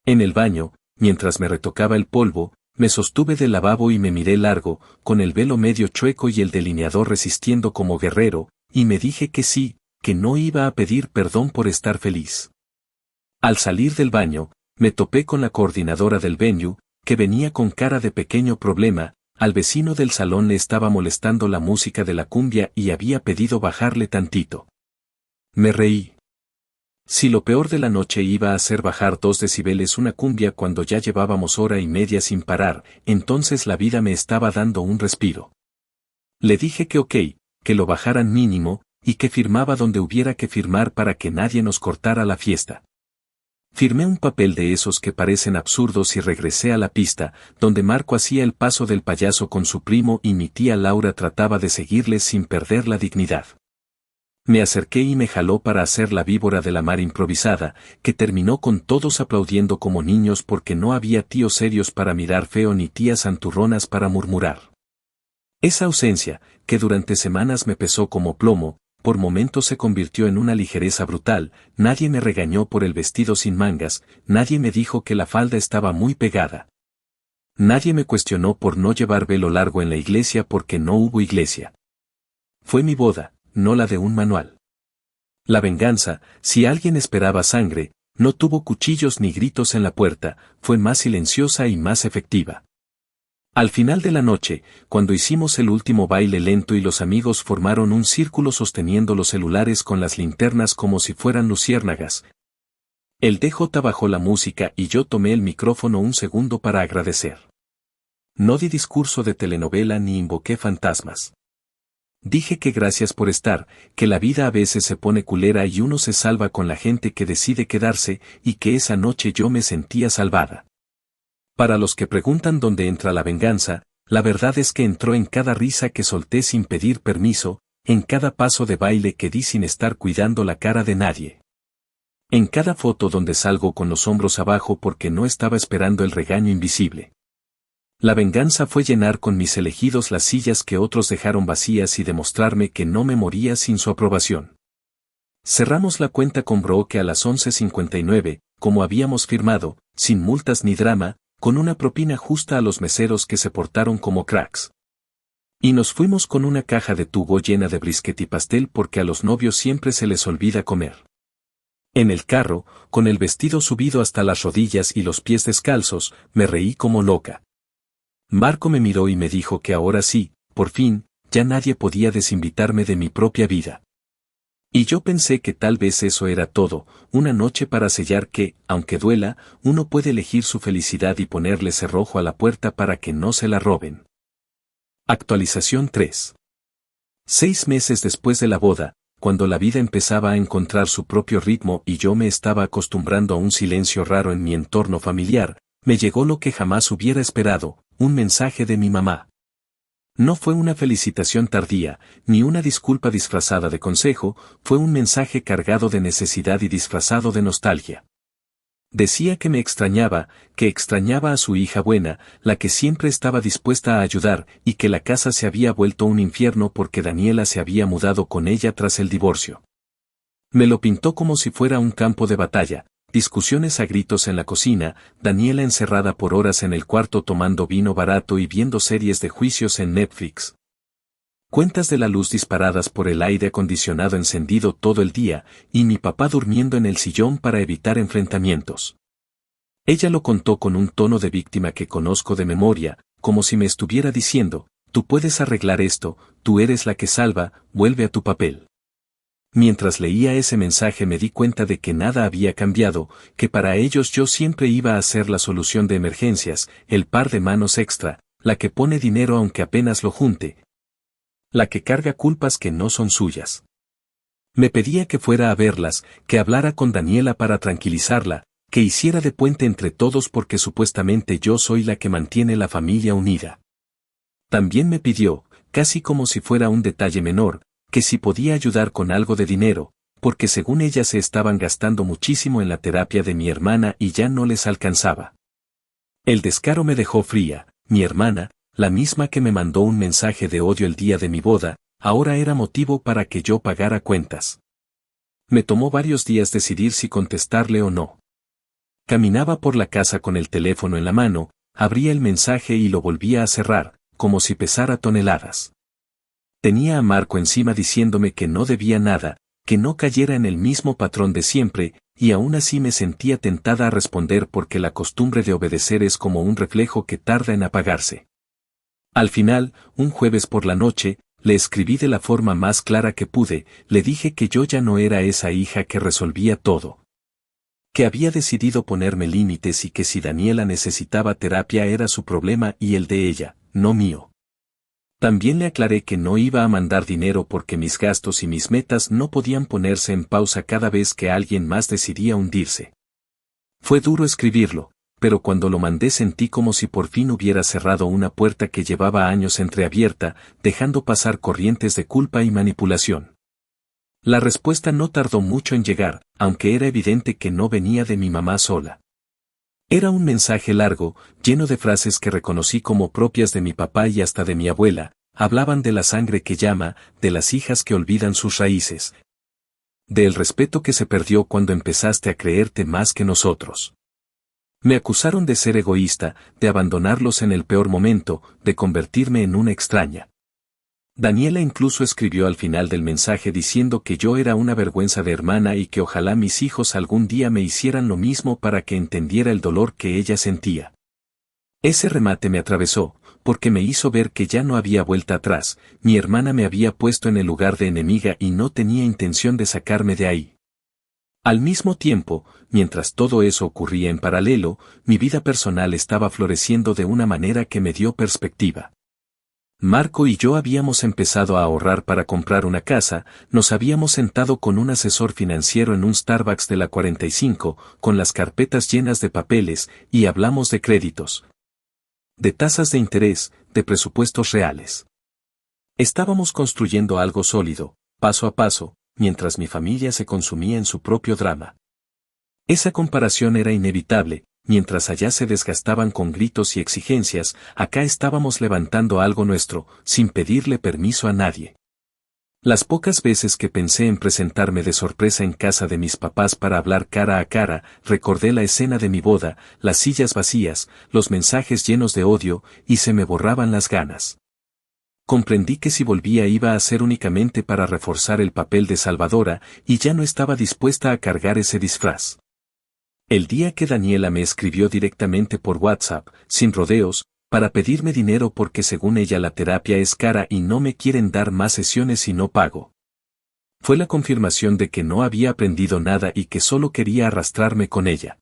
En el baño, mientras me retocaba el polvo, me sostuve del lavabo y me miré largo, con el velo medio chueco y el delineador resistiendo como guerrero, y me dije que sí, que no iba a pedir perdón por estar feliz. Al salir del baño, me topé con la coordinadora del venue, que venía con cara de pequeño problema, al vecino del salón le estaba molestando la música de la cumbia y había pedido bajarle tantito. Me reí. Si lo peor de la noche iba a hacer bajar 2 decibeles una cumbia cuando ya llevábamos hora y media sin parar, entonces la vida me estaba dando un respiro. Le dije que ok, que lo bajaran mínimo, y que firmaba donde hubiera que firmar para que nadie nos cortara la fiesta. Firmé un papel de esos que parecen absurdos y regresé a la pista, donde Marco hacía el paso del payaso con su primo y mi tía Laura trataba de seguirles sin perder la dignidad. Me acerqué y me jaló para hacer la víbora de la mar improvisada, que terminó con todos aplaudiendo como niños porque no había tíos serios para mirar feo ni tías santurronas para murmurar. Esa ausencia, que durante semanas me pesó como plomo, por momentos se convirtió en una ligereza brutal. Nadie me regañó por el vestido sin mangas, nadie me dijo que la falda estaba muy pegada. Nadie me cuestionó por no llevar velo largo en la iglesia porque no hubo iglesia. Fue mi boda, no la de un manual. La venganza, si alguien esperaba sangre, no tuvo cuchillos ni gritos en la puerta, fue más silenciosa y más efectiva. Al final de la noche, cuando hicimos el último baile lento y los amigos formaron un círculo sosteniendo los celulares con las linternas como si fueran luciérnagas, el DJ bajó la música y yo tomé el micrófono un segundo para agradecer. No di discurso de telenovela ni invoqué fantasmas. Dije que gracias por estar, que la vida a veces se pone culera y uno se salva con la gente que decide quedarse, y que esa noche yo me sentía salvada. Para los que preguntan dónde entra la venganza, la verdad es que entró en cada risa que solté sin pedir permiso, en cada paso de baile que di sin estar cuidando la cara de nadie. En cada foto donde salgo con los hombros abajo porque no estaba esperando el regaño invisible. La venganza fue llenar con mis elegidos las sillas que otros dejaron vacías y demostrarme que no me moría sin su aprobación. Cerramos la cuenta con Brooke a las 11:59, como habíamos firmado, sin multas ni drama, con una propina justa a los meseros que se portaron como cracks. Y nos fuimos con una caja de tubo llena de brisket y pastel porque a los novios siempre se les olvida comer. En el carro, con el vestido subido hasta las rodillas y los pies descalzos, me reí como loca. Marco me miró y me dijo que ahora sí, por fin, ya nadie podía desinvitarme de mi propia vida. Y yo pensé que tal vez eso era todo, una noche para sellar que, aunque duela, uno puede elegir su felicidad y ponerle cerrojo a la puerta para que no se la roben. Actualización 3. 6 meses después de la boda, cuando la vida empezaba a encontrar su propio ritmo y yo me estaba acostumbrando a un silencio raro en mi entorno familiar, me llegó lo que jamás hubiera esperado, un mensaje de mi mamá. No fue una felicitación tardía, ni una disculpa disfrazada de consejo, fue un mensaje cargado de necesidad y disfrazado de nostalgia. Decía que me extrañaba, que extrañaba a su hija buena, la que siempre estaba dispuesta a ayudar, y que la casa se había vuelto un infierno porque Daniela se había mudado con ella tras el divorcio. Me lo pintó como si fuera un campo de batalla. Discusiones a gritos en la cocina, Daniela encerrada por horas en el cuarto tomando vino barato y viendo series de juicios en Netflix. Cuentas de la luz disparadas por el aire acondicionado encendido todo el día, y mi papá durmiendo en el sillón para evitar enfrentamientos. Ella lo contó con un tono de víctima que conozco de memoria, como si me estuviera diciendo, tú puedes arreglar esto, tú eres la que salva, vuelve a tu papel. Mientras leía ese mensaje me di cuenta de que nada había cambiado, que para ellos yo siempre iba a ser la solución de emergencias, el par de manos extra, la que pone dinero aunque apenas lo junte, la que carga culpas que no son suyas. Me pedía que fuera a verlas, que hablara con Daniela para tranquilizarla, que hiciera de puente entre todos porque supuestamente yo soy la que mantiene la familia unida. También me pidió, casi como si fuera un detalle menor, que si podía ayudar con algo de dinero, porque según ella se estaban gastando muchísimo en la terapia de mi hermana y ya no les alcanzaba. El descaro me dejó fría, mi hermana, la misma que me mandó un mensaje de odio el día de mi boda, ahora era motivo para que yo pagara cuentas. Me tomó varios días decidir si contestarle o no. Caminaba por la casa con el teléfono en la mano, abría el mensaje y lo volvía a cerrar, como si pesara toneladas. Tenía a Marco encima diciéndome que no debía nada, que no cayera en el mismo patrón de siempre, y aún así me sentía tentada a responder porque la costumbre de obedecer es como un reflejo que tarda en apagarse. Al final, un jueves por la noche, le escribí de la forma más clara que pude, le dije que yo ya no era esa hija que resolvía todo. Que había decidido ponerme límites y que si Daniela necesitaba terapia era su problema y el de ella, no mío. También le aclaré que no iba a mandar dinero porque mis gastos y mis metas no podían ponerse en pausa cada vez que alguien más decidía hundirse. Fue duro escribirlo, pero cuando lo mandé sentí como si por fin hubiera cerrado una puerta que llevaba años entreabierta, dejando pasar corrientes de culpa y manipulación. La respuesta no tardó mucho en llegar, aunque era evidente que no venía de mi mamá sola. Era un mensaje largo, lleno de frases que reconocí como propias de mi papá y hasta de mi abuela, hablaban de la sangre que llama, de las hijas que olvidan sus raíces, del respeto que se perdió cuando empezaste a creerte más que nosotros. Me acusaron de ser egoísta, de abandonarlos en el peor momento, de convertirme en una extraña. Daniela incluso escribió al final del mensaje diciendo que yo era una vergüenza de hermana y que ojalá mis hijos algún día me hicieran lo mismo para que entendiera el dolor que ella sentía. Ese remate me atravesó, porque me hizo ver que ya no había vuelta atrás, mi hermana me había puesto en el lugar de enemiga y no tenía intención de sacarme de ahí. Al mismo tiempo, mientras todo eso ocurría en paralelo, mi vida personal estaba floreciendo de una manera que me dio perspectiva. Marco y yo habíamos empezado a ahorrar para comprar una casa, nos habíamos sentado con un asesor financiero en un Starbucks de la 45, con las carpetas llenas de papeles, y hablamos de créditos, de tasas de interés, de presupuestos reales. Estábamos construyendo algo sólido, paso a paso, mientras mi familia se consumía en su propio drama. Esa comparación era inevitable. Mientras allá se desgastaban con gritos y exigencias, acá estábamos levantando algo nuestro, sin pedirle permiso a nadie. Las pocas veces que pensé en presentarme de sorpresa en casa de mis papás para hablar cara a cara, recordé la escena de mi boda, las sillas vacías, los mensajes llenos de odio, y se me borraban las ganas. Comprendí que si volvía iba a ser únicamente para reforzar el papel de salvadora, y ya no estaba dispuesta a cargar ese disfraz. El día que Daniela me escribió directamente por WhatsApp, sin rodeos, para pedirme dinero porque según ella la terapia es cara y no me quieren dar más sesiones y no pago. Fue la confirmación de que no había aprendido nada y que solo quería arrastrarme con ella.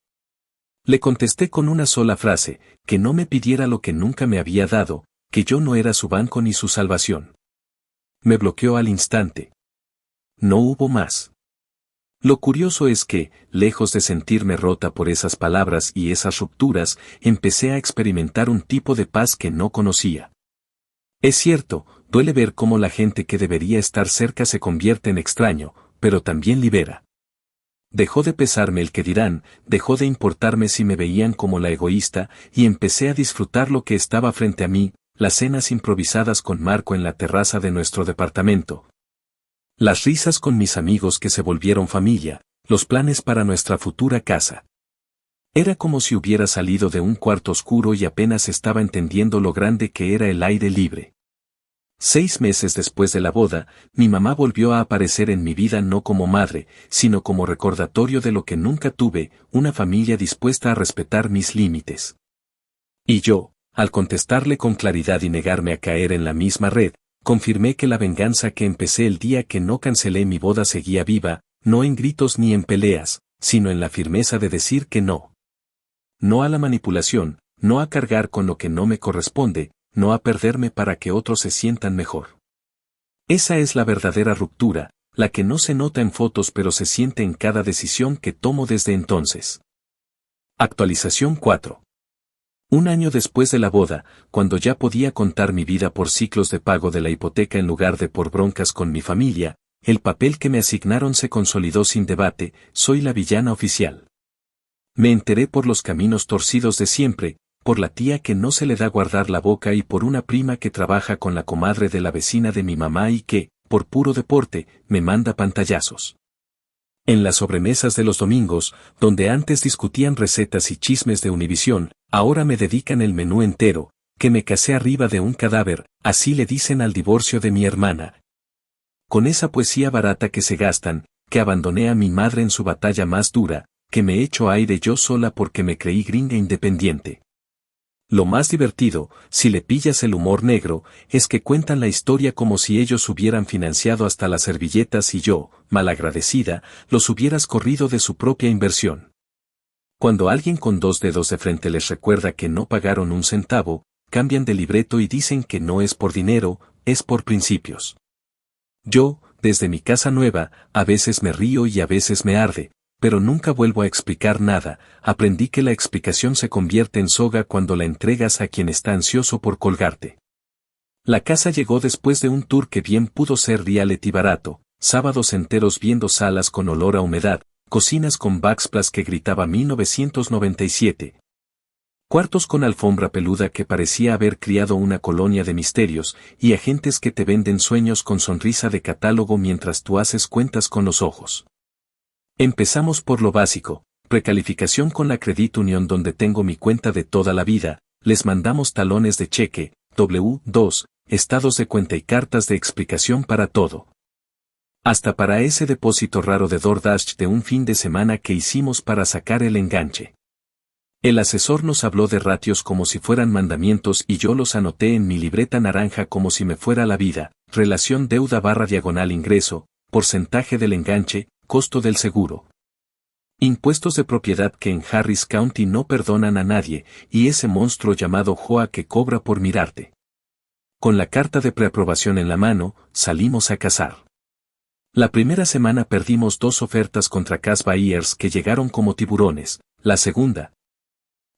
Le contesté con una sola frase, que no me pidiera lo que nunca me había dado, que yo no era su banco ni su salvación. Me bloqueó al instante. No hubo más. Lo curioso es que, lejos de sentirme rota por esas palabras y esas rupturas, empecé a experimentar un tipo de paz que no conocía. Es cierto, duele ver cómo la gente que debería estar cerca se convierte en extraño, pero también libera. Dejó de pesarme el que dirán, dejó de importarme si me veían como la egoísta, y empecé a disfrutar lo que estaba frente a mí, las cenas improvisadas con Marco en la terraza de nuestro departamento. Las risas con mis amigos que se volvieron familia, los planes para nuestra futura casa. Era como si hubiera salido de un cuarto oscuro y apenas estaba entendiendo lo grande que era el aire libre. 6 meses después de la boda, mi mamá volvió a aparecer en mi vida no como madre, sino como recordatorio de lo que nunca tuve, una familia dispuesta a respetar mis límites. Y yo, al contestarle con claridad y negarme a caer en la misma red, confirmé que la venganza que empecé el día que no cancelé mi boda seguía viva, no en gritos ni en peleas, sino en la firmeza de decir que no. No a la manipulación, no a cargar con lo que no me corresponde, no a perderme para que otros se sientan mejor. Esa es la verdadera ruptura, la que no se nota en fotos pero se siente en cada decisión que tomo desde entonces. Actualización 4. Un año después de la boda, cuando ya podía contar mi vida por ciclos de pago de la hipoteca en lugar de por broncas con mi familia, el papel que me asignaron se consolidó sin debate, soy la villana oficial. Me enteré por los caminos torcidos de siempre, por la tía que no se le da guardar la boca y por una prima que trabaja con la comadre de la vecina de mi mamá y que, por puro deporte, me manda pantallazos. En las sobremesas de los domingos, donde antes discutían recetas y chismes de Univisión, ahora me dedican el menú entero, que me casé arriba de un cadáver, así le dicen al divorcio de mi hermana. Con esa poesía barata que se gastan, que abandoné a mi madre en su batalla más dura, que me echo aire yo sola porque me creí gringa independiente. Lo más divertido, si le pillas el humor negro, es que cuentan la historia como si ellos hubieran financiado hasta las servilletas y yo, malagradecida, los hubieras corrido de su propia inversión. Cuando alguien con 2 dedos de frente les recuerda que no pagaron un centavo, cambian de libreto y dicen que no es por dinero, es por principios. Yo, desde mi casa nueva, a veces me río y a veces me arde, pero nunca vuelvo a explicar nada, aprendí que la explicación se convierte en soga cuando la entregas a quien está ansioso por colgarte. La casa llegó después de un tour que bien pudo ser reality barato, sábados enteros viendo salas con olor a humedad, cocinas con backsplash que gritaba 1997. Cuartos con alfombra peluda que parecía haber criado una colonia de misterios, y agentes que te venden sueños con sonrisa de catálogo mientras tú haces cuentas con los ojos. Empezamos por lo básico, precalificación con la Credit Union donde tengo mi cuenta de toda la vida, les mandamos talones de cheque, W2, estados de cuenta y cartas de explicación para todo. Hasta para ese depósito raro de DoorDash de un fin de semana que hicimos para sacar el enganche. El asesor nos habló de ratios como si fueran mandamientos y yo los anoté en mi libreta naranja como si me fuera la vida, relación deuda/ingreso, porcentaje del enganche, costo del seguro. Impuestos de propiedad que en Harris County no perdonan a nadie, y ese monstruo llamado Joa que cobra por mirarte. Con la carta de preaprobación en la mano, salimos a cazar. La primera semana perdimos 2 ofertas contra cash buyers que llegaron como tiburones, la segunda.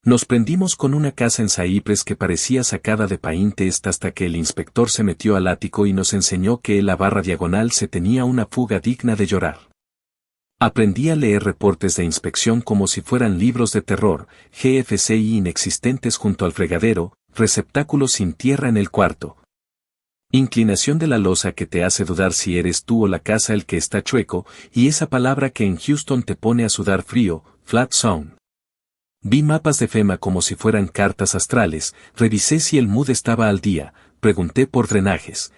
Nos prendimos con una casa en Cypress que parecía sacada de Pinterest hasta que el inspector se metió al ático y nos enseñó que en la /diagonal se tenía una fuga digna de llorar. Aprendí a leer reportes de inspección como si fueran libros de terror, GFCI inexistentes junto al fregadero, receptáculos sin tierra en el cuarto. Inclinación de la losa que te hace dudar si eres tú o la casa el que está chueco, y esa palabra que en Houston te pone a sudar frío, flat zone. Vi mapas de FEMA como si fueran cartas astrales, revisé si el mood estaba al día, pregunté por drenajes.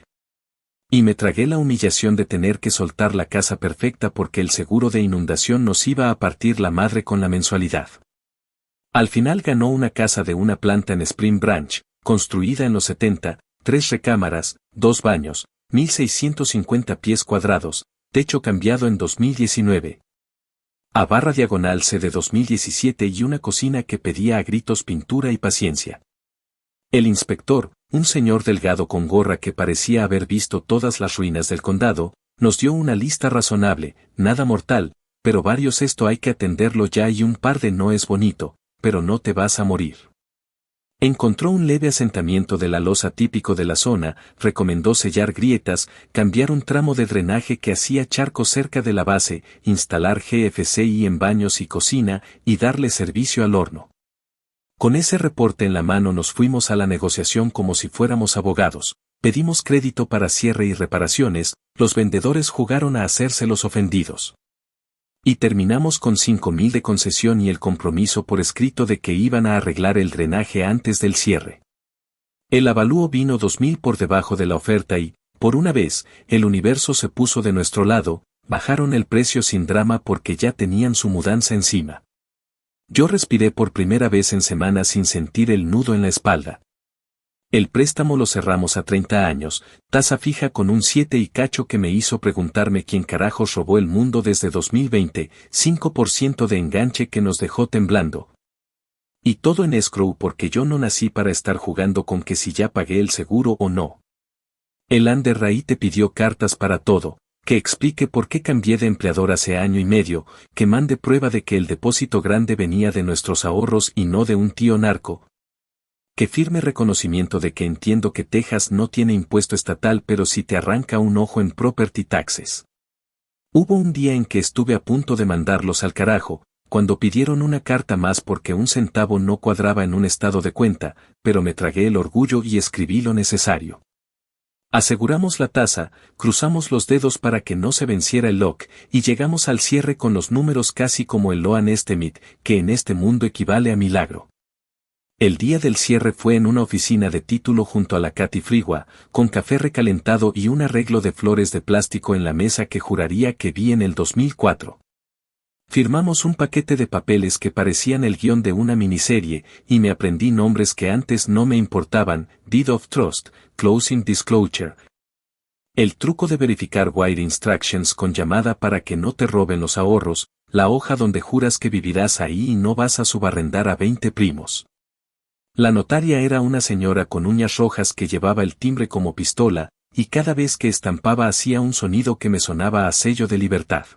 Y me tragué la humillación de tener que soltar la casa perfecta porque el seguro de inundación nos iba a partir la madre con la mensualidad. Al final ganó una casa de una planta en Spring Branch, construida en los 70, 3 recámaras, 2 baños, 1.650 pies cuadrados, techo cambiado en 2019. /diagonal C de 2017 y una cocina que pedía a gritos pintura y paciencia. El inspector, un señor delgado con gorra que parecía haber visto todas las ruinas del condado, nos dio una lista razonable, nada mortal, pero varios esto hay que atenderlo ya y un par de no es bonito, pero no te vas a morir. Encontró un leve asentamiento de la losa típico de la zona, recomendó sellar grietas, cambiar un tramo de drenaje que hacía charcos cerca de la base, instalar GFCI en baños y cocina, y darle servicio al horno. Con ese reporte en la mano nos fuimos a la negociación como si fuéramos abogados, pedimos crédito para cierre y reparaciones, los vendedores jugaron a hacerse los ofendidos. Y terminamos con 5,000 de concesión y el compromiso por escrito de que iban a arreglar el drenaje antes del cierre. El avalúo vino 2,000 por debajo de la oferta y, por una vez, el universo se puso de nuestro lado, bajaron el precio sin drama porque ya tenían su mudanza encima. Yo respiré por primera vez en semanas sin sentir el nudo en la espalda. El préstamo lo cerramos a 30 años, tasa fija con un 7 y cacho que me hizo preguntarme quién carajos robó el mundo desde 2020, 5% de enganche que nos dejó temblando. Y todo en escrow porque yo no nací para estar jugando con que si ya pagué el seguro o no. El underwriter te pidió cartas para todo, que explique por qué cambié de empleador hace año y medio, que mande prueba de que el depósito grande venía de nuestros ahorros y no de un tío narco. Que firme reconocimiento de que entiendo que Texas no tiene impuesto estatal pero sí te arranca un ojo en property taxes. Hubo un día en que estuve a punto de mandarlos al carajo, cuando pidieron una carta más porque un centavo no cuadraba en un estado de cuenta, pero me tragué el orgullo y escribí lo necesario. Aseguramos la tasa, cruzamos los dedos para que no se venciera el lock, y llegamos al cierre con los números casi como el Loan Estimate, que en este mundo equivale a milagro. El día del cierre fue en una oficina de título junto a la Cathy Frigua, con café recalentado y un arreglo de flores de plástico en la mesa que juraría que vi en el 2004. Firmamos un paquete de papeles que parecían el guión de una miniserie, y me aprendí nombres que antes no me importaban: Deed of Trust, Closing Disclosure. El truco de verificar Wire Instructions con llamada para que no te roben los ahorros, la hoja donde juras que vivirás ahí y no vas a subarrendar a 20 primos. La notaria era una señora con uñas rojas que llevaba el timbre como pistola, y cada vez que estampaba hacía un sonido que me sonaba a sello de libertad.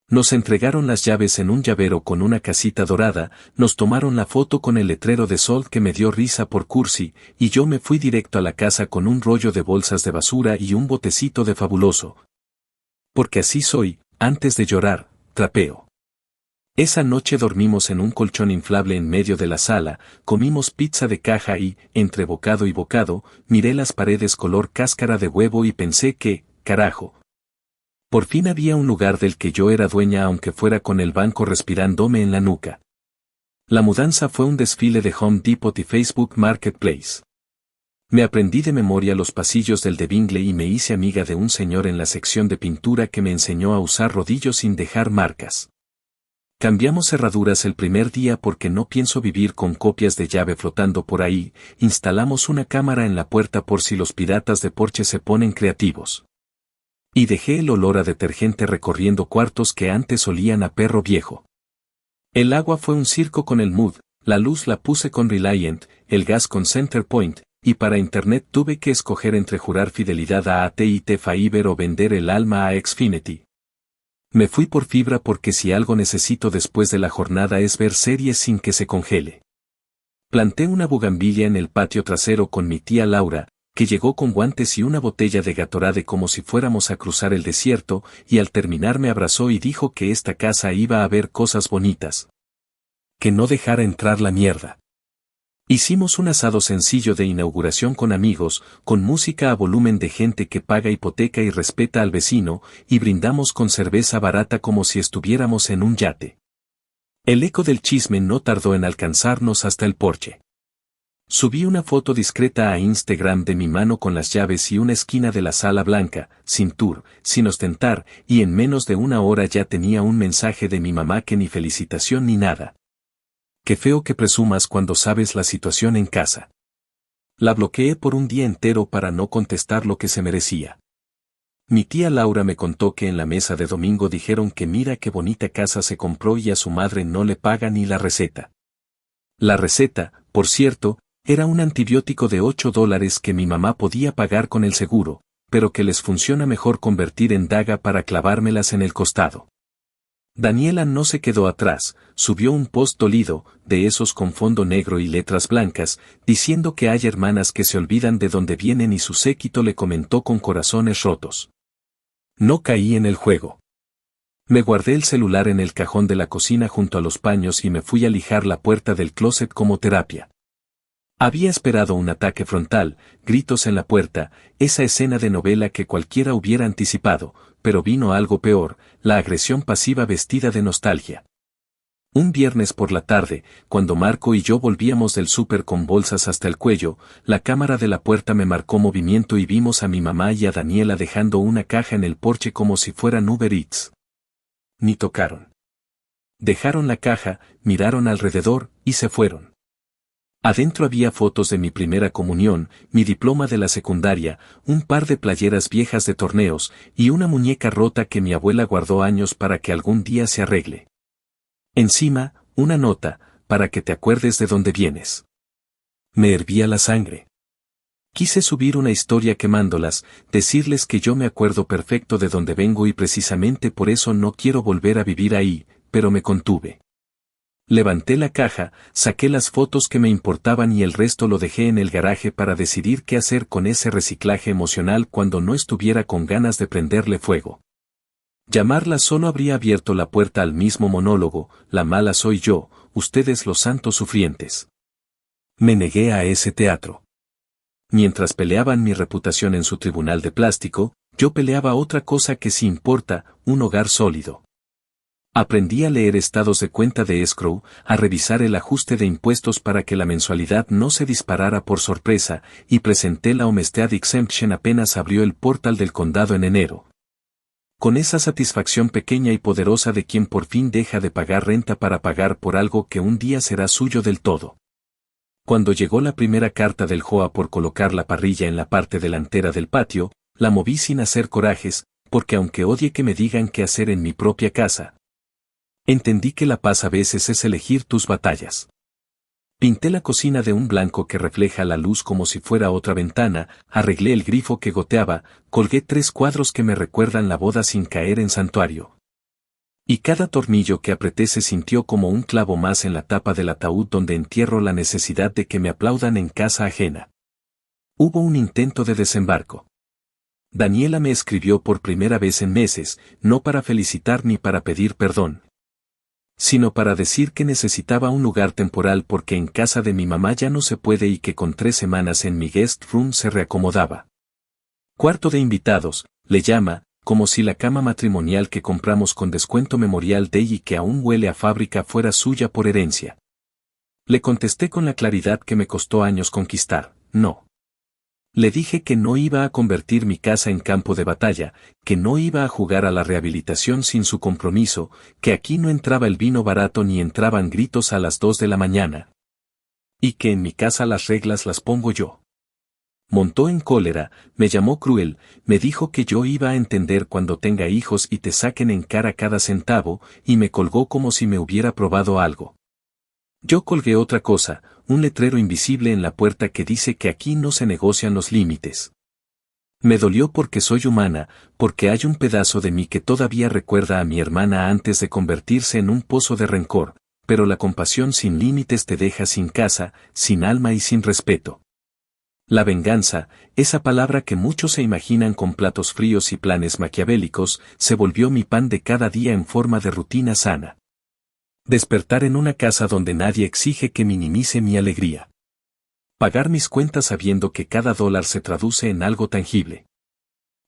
Nos entregaron las llaves en un llavero con una casita dorada, nos tomaron la foto con el letrero de Sol que me dio risa por cursi, y yo me fui directo a la casa con un rollo de bolsas de basura y un botecito de Fabuloso. Porque así soy, antes de llorar, trapeo. Esa noche dormimos en un colchón inflable en medio de la sala, comimos pizza de caja y, entre bocado y bocado, miré las paredes color cáscara de huevo y pensé que, carajo. Por fin había un lugar del que yo era dueña aunque fuera con el banco respirándome en la nuca. La mudanza fue un desfile de Home Depot y Facebook Marketplace. Me aprendí de memoria los pasillos del de Bingley y me hice amiga de un señor en la sección de pintura que me enseñó a usar rodillos sin dejar marcas. Cambiamos cerraduras el primer día porque no pienso vivir con copias de llave flotando por ahí, instalamos una cámara en la puerta por si los piratas de Porsche se ponen creativos. Y dejé el olor a detergente recorriendo cuartos que antes olían a perro viejo. El agua fue un circo con el Mood, la luz la puse con Reliant, el gas con Centerpoint, y para internet tuve que escoger entre jurar fidelidad a AT&T Fiber o vender el alma a Xfinity. Me fui por fibra porque si algo necesito después de la jornada es ver series sin que se congele. Planté una bugambilia en el patio trasero con mi tía Laura, que llegó con guantes y una botella de Gatorade como si fuéramos a cruzar el desierto, y al terminar me abrazó y dijo que esta casa iba a haber cosas bonitas. Que no dejara entrar la mierda. Hicimos un asado sencillo de inauguración con amigos, con música a volumen de gente que paga hipoteca y respeta al vecino, y brindamos con cerveza barata como si estuviéramos en un yate. El eco del chisme no tardó en alcanzarnos hasta el porche. Subí una foto discreta a Instagram de mi mano con las llaves y una esquina de la sala blanca, sin tour, sin ostentar, y en menos de una hora ya tenía un mensaje de mi mamá que ni felicitación ni nada. Qué feo que presumas cuando sabes la situación en casa. La bloqueé por un día entero para no contestar lo que se merecía. Mi tía Laura me contó que en la mesa de domingo dijeron que mira qué bonita casa se compró y a su madre no le paga ni la receta. La receta, por cierto, era un antibiótico de $8 que mi mamá podía pagar con el seguro, pero que les funciona mejor convertir en daga para clavármelas en el costado. Daniela no se quedó atrás, subió un post dolido, de esos con fondo negro y letras blancas, diciendo que hay hermanas que se olvidan de dónde vienen y su séquito le comentó con corazones rotos. No caí en el juego. Me guardé el celular en el cajón de la cocina junto a los paños y me fui a lijar la puerta del closet como terapia. Había esperado un ataque frontal, gritos en la puerta, esa escena de novela que cualquiera hubiera anticipado, pero vino algo peor, la agresión pasiva vestida de nostalgia. Un viernes por la tarde, cuando Marco y yo volvíamos del súper con bolsas hasta el cuello, la cámara de la puerta me marcó movimiento y vimos a mi mamá y a Daniela dejando una caja en el porche como si fueran Uber Eats. Ni tocaron. Dejaron la caja, miraron alrededor, y se fueron. Adentro había fotos de mi primera comunión, mi diploma de la secundaria, un par de playeras viejas de torneos, y una muñeca rota que mi abuela guardó años para que algún día se arregle. Encima, una nota, para que te acuerdes de dónde vienes. Me hervía la sangre. Quise subir una historia quemándolas, decirles que yo me acuerdo perfecto de dónde vengo y precisamente por eso no quiero volver a vivir ahí, pero me contuve. Levanté la caja, saqué las fotos que me importaban y el resto lo dejé en el garaje para decidir qué hacer con ese reciclaje emocional cuando no estuviera con ganas de prenderle fuego. Llamarla solo habría abierto la puerta al mismo monólogo, la mala soy yo, ustedes los santos sufrientes. Me negué a ese teatro. Mientras peleaban mi reputación en su tribunal de plástico, yo peleaba otra cosa que sí importa, un hogar sólido. Aprendí a leer estados de cuenta de escrow, a revisar el ajuste de impuestos para que la mensualidad no se disparara por sorpresa, y presenté la Homestead Exemption apenas abrió el portal del condado en enero. Con esa satisfacción pequeña y poderosa de quien por fin deja de pagar renta para pagar por algo que un día será suyo del todo. Cuando llegó la primera carta del JOA por colocar la parrilla en la parte delantera del patio, la moví sin hacer corajes, porque aunque odie que me digan qué hacer en mi propia casa, entendí que la paz a veces es elegir tus batallas. Pinté la cocina de un blanco que refleja la luz como si fuera otra ventana, arreglé el grifo que goteaba, colgué 3 cuadros que me recuerdan la boda sin caer en santuario. Y cada tornillo que apreté se sintió como un clavo más en la tapa del ataúd donde entierro la necesidad de que me aplaudan en casa ajena. Hubo un intento de desembarco. Daniela me escribió por primera vez en meses, no para felicitar ni para pedir perdón. sino para decir que necesitaba un lugar temporal porque en casa de mi mamá ya no se puede y que con 3 semanas en mi guest room se reacomodaba. Cuarto de invitados, le llama, como si la cama matrimonial que compramos con descuento Memorial Day y que aún huele a fábrica fuera suya por herencia. Le contesté con la claridad que me costó años conquistar, no. Le dije que no iba a convertir mi casa en campo de batalla, que no iba a jugar a la rehabilitación sin su compromiso, que aquí no entraba el vino barato ni entraban gritos a las 2 de la mañana. Y que en mi casa las reglas las pongo yo. Montó en cólera, me llamó cruel, me dijo que yo iba a entender cuando tenga hijos y te saquen en cara cada centavo, y me colgó como si me hubiera probado algo. Yo colgué otra cosa, un letrero invisible en la puerta que dice que aquí no se negocian los límites. Me dolió porque soy humana, porque hay un pedazo de mí que todavía recuerda a mi hermana antes de convertirse en un pozo de rencor, pero la compasión sin límites te deja sin casa, sin alma y sin respeto. La venganza, esa palabra que muchos se imaginan con platos fríos y planes maquiavélicos, se volvió mi pan de cada día en forma de rutina sana. Despertar en una casa donde nadie exige que minimice mi alegría. Pagar mis cuentas sabiendo que cada dólar se traduce en algo tangible.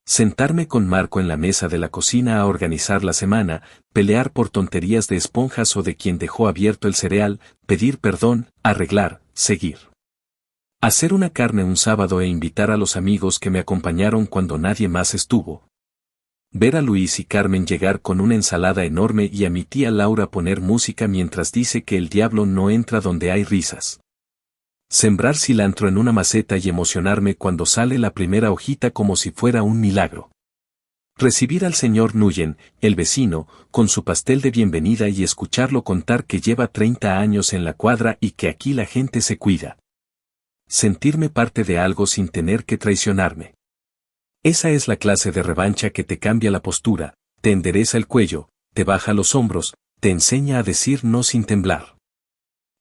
Sentarme con Marco en la mesa de la cocina a organizar la semana, pelear por tonterías de esponjas o de quien dejó abierto el cereal, pedir perdón, arreglar, seguir. Hacer una carne un sábado e invitar a los amigos que me acompañaron cuando nadie más estuvo. Ver a Luis y Carmen llegar con una ensalada enorme y a mi tía Laura poner música mientras dice que el diablo no entra donde hay risas. Sembrar cilantro en una maceta y emocionarme cuando sale la primera hojita como si fuera un milagro. Recibir al señor Nuyen, el vecino, con su pastel de bienvenida y escucharlo contar que lleva 30 años en la cuadra y que aquí la gente se cuida. Sentirme parte de algo sin tener que traicionarme. Esa es la clase de revancha que te cambia la postura, te endereza el cuello, te baja los hombros, te enseña a decir no sin temblar.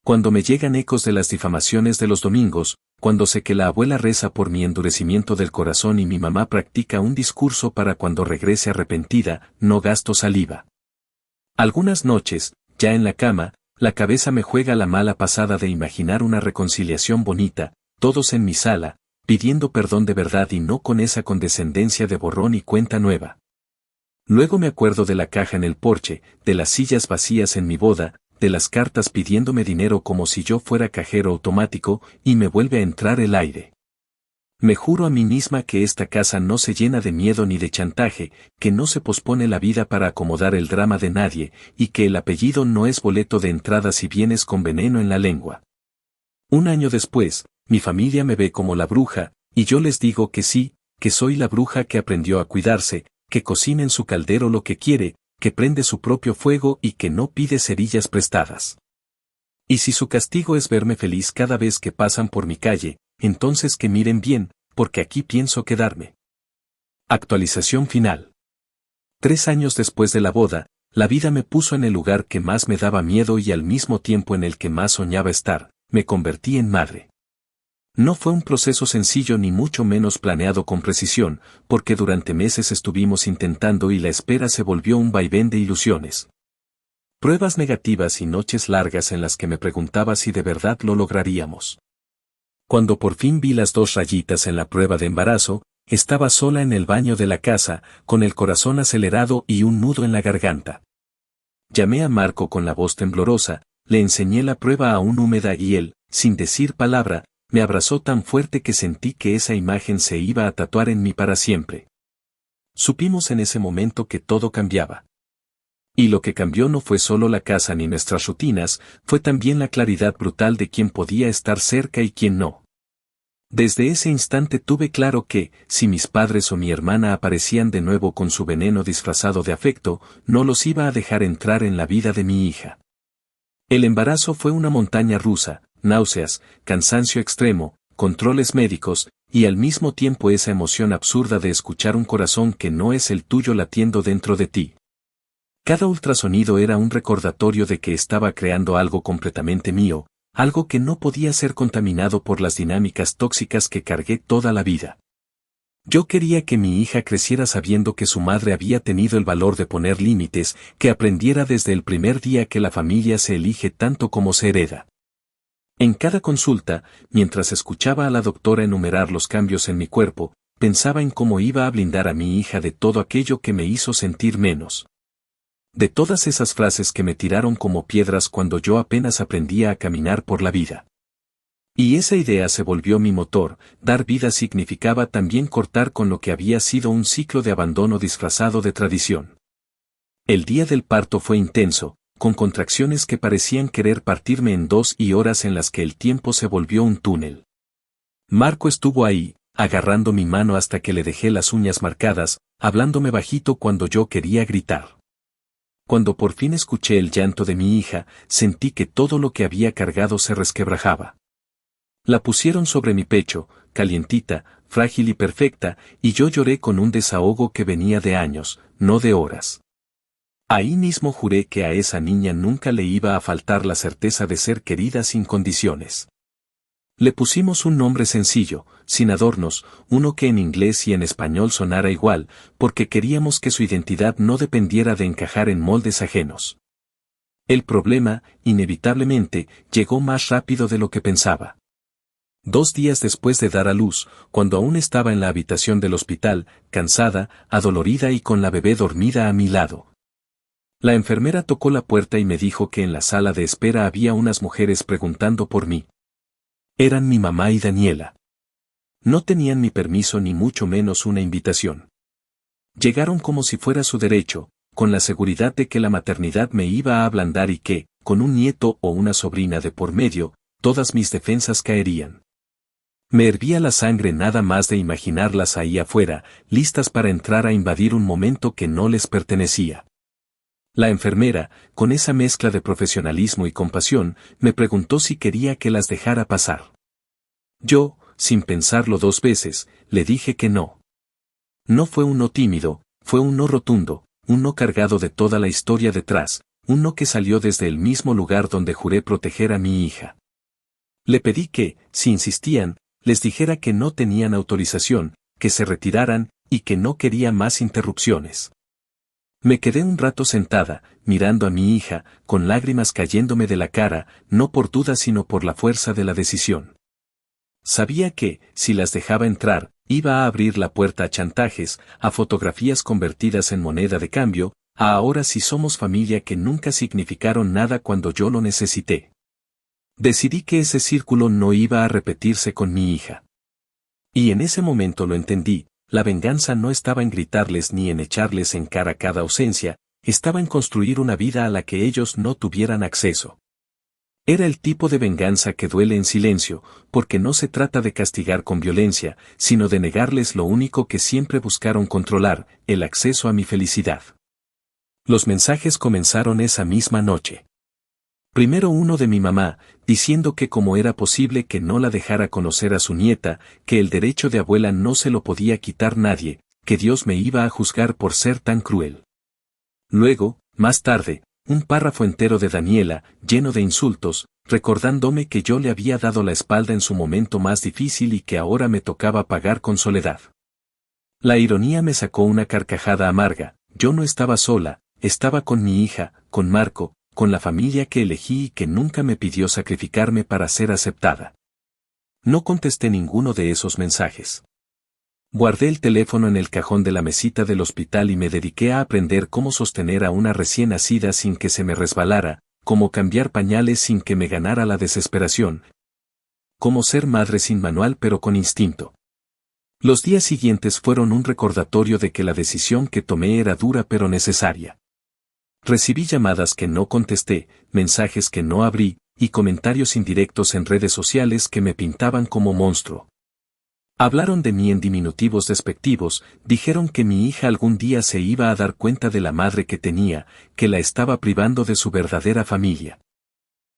Cuando me llegan ecos de las difamaciones de los domingos, cuando sé que la abuela reza por mi endurecimiento del corazón y mi mamá practica un discurso para cuando regrese arrepentida, no gasto saliva. Algunas noches, ya en la cama, la cabeza me juega la mala pasada de imaginar una reconciliación bonita, todos en mi sala, pidiendo perdón de verdad y no con esa condescendencia de borrón y cuenta nueva. Luego me acuerdo de la caja en el porche, de las sillas vacías en mi boda, de las cartas pidiéndome dinero como si yo fuera cajero automático, y me vuelve a entrar el aire. Me juro a mí misma que esta casa no se llena de miedo ni de chantaje, que no se pospone la vida para acomodar el drama de nadie, y que el apellido no es boleto de entrada si vienes con veneno en la lengua. Un año después, mi familia me ve como la bruja, y yo les digo que sí, que soy la bruja que aprendió a cuidarse, que cocina en su caldero lo que quiere, que prende su propio fuego y que no pide cerillas prestadas. Y si su castigo es verme feliz cada vez que pasan por mi calle, entonces que miren bien, porque aquí pienso quedarme. Actualización final. 3 años después de la boda, la vida me puso en el lugar que más me daba miedo y al mismo tiempo en el que más soñaba estar, me convertí en madre. No fue un proceso sencillo ni mucho menos planeado con precisión, porque durante meses estuvimos intentando y la espera se volvió un vaivén de ilusiones. Pruebas negativas y noches largas en las que me preguntaba si de verdad lo lograríamos. Cuando por fin vi las 2 rayitas en la prueba de embarazo, estaba sola en el baño de la casa, con el corazón acelerado y un nudo en la garganta. Llamé a Marco con la voz temblorosa, le enseñé la prueba aún húmeda y él, sin decir palabra, me abrazó tan fuerte que sentí que esa imagen se iba a tatuar en mí para siempre. Supimos en ese momento que todo cambiaba. Y lo que cambió no fue solo la casa ni nuestras rutinas, fue también la claridad brutal de quién podía estar cerca y quién no. Desde ese instante tuve claro que, si mis padres o mi hermana aparecían de nuevo con su veneno disfrazado de afecto, no los iba a dejar entrar en la vida de mi hija. El embarazo fue una montaña rusa, náuseas, cansancio extremo, controles médicos, y al mismo tiempo esa emoción absurda de escuchar un corazón que no es el tuyo latiendo dentro de ti. Cada ultrasonido era un recordatorio de que estaba creando algo completamente mío, algo que no podía ser contaminado por las dinámicas tóxicas que cargué toda la vida. Yo quería que mi hija creciera sabiendo que su madre había tenido el valor de poner límites, que aprendiera desde el primer día que la familia se elige tanto como se hereda. En cada consulta, mientras escuchaba a la doctora enumerar los cambios en mi cuerpo, pensaba en cómo iba a blindar a mi hija de todo aquello que me hizo sentir menos. De todas esas frases que me tiraron como piedras cuando yo apenas aprendía a caminar por la vida. Y esa idea se volvió mi motor. Dar vida significaba también cortar con lo que había sido un ciclo de abandono disfrazado de tradición. El día del parto fue intenso, con contracciones que parecían querer partirme en dos y horas en las que el tiempo se volvió un túnel. Marco estuvo ahí, agarrando mi mano hasta que le dejé las uñas marcadas, hablándome bajito cuando yo quería gritar. Cuando por fin escuché el llanto de mi hija, sentí que todo lo que había cargado se resquebrajaba. La pusieron sobre mi pecho, calientita, frágil y perfecta, y yo lloré con un desahogo que venía de años, no de horas. Ahí mismo juré que a esa niña nunca le iba a faltar la certeza de ser querida sin condiciones. Le pusimos un nombre sencillo, sin adornos, uno que en inglés y en español sonara igual, porque queríamos que su identidad no dependiera de encajar en moldes ajenos. El problema, inevitablemente, llegó más rápido de lo que pensaba. 2 días después de dar a luz, cuando aún estaba en la habitación del hospital, cansada, adolorida y con la bebé dormida a mi lado. La enfermera tocó la puerta y me dijo que en la sala de espera había unas mujeres preguntando por mí. Eran mi mamá y Daniela. No tenían mi permiso ni mucho menos una invitación. Llegaron como si fuera su derecho, con la seguridad de que la maternidad me iba a ablandar y que, con un nieto o una sobrina de por medio, todas mis defensas caerían. Me hervía la sangre nada más de imaginarlas ahí afuera, listas para entrar a invadir un momento que no les pertenecía. La enfermera, con esa mezcla de profesionalismo y compasión, me preguntó si quería que las dejara pasar. Yo, sin pensarlo 2 veces, le dije que no. No fue un no tímido, fue un no rotundo, un no cargado de toda la historia detrás, un no que salió desde el mismo lugar donde juré proteger a mi hija. Le pedí que, si insistían, les dijera que no tenían autorización, que se retiraran, y que no quería más interrupciones. Me quedé un rato sentada, mirando a mi hija, con lágrimas cayéndome de la cara, no por duda sino por la fuerza de la decisión. Sabía que, si las dejaba entrar, iba a abrir la puerta a chantajes, a fotografías convertidas en moneda de cambio, a ahora sí somos familia que nunca significaron nada cuando yo lo necesité. Decidí que ese círculo no iba a repetirse con mi hija. Y en ese momento lo entendí, la venganza no estaba en gritarles ni en echarles en cara cada ausencia, estaba en construir una vida a la que ellos no tuvieran acceso. Era el tipo de venganza que duele en silencio, porque no se trata de castigar con violencia, sino de negarles lo único que siempre buscaron controlar, el acceso a mi felicidad. Los mensajes comenzaron esa misma noche. Primero uno de mi mamá, diciendo que cómo era posible que no la dejara conocer a su nieta, que el derecho de abuela no se lo podía quitar nadie, que Dios me iba a juzgar por ser tan cruel. Luego, más tarde, un párrafo entero de Daniela, lleno de insultos, recordándome que yo le había dado la espalda en su momento más difícil y que ahora me tocaba pagar con soledad. La ironía me sacó una carcajada amarga, yo no estaba sola, estaba con mi hija, con Marco, con la familia que elegí y que nunca me pidió sacrificarme para ser aceptada. No contesté ninguno de esos mensajes. Guardé el teléfono en el cajón de la mesita del hospital y me dediqué a aprender cómo sostener a una recién nacida sin que se me resbalara, cómo cambiar pañales sin que me ganara la desesperación, cómo ser madre sin manual pero con instinto. Los días siguientes fueron un recordatorio de que la decisión que tomé era dura pero necesaria. Recibí llamadas que no contesté, mensajes que no abrí, y comentarios indirectos en redes sociales que me pintaban como monstruo. Hablaron de mí en diminutivos despectivos, dijeron que mi hija algún día se iba a dar cuenta de la madre que tenía, que la estaba privando de su verdadera familia.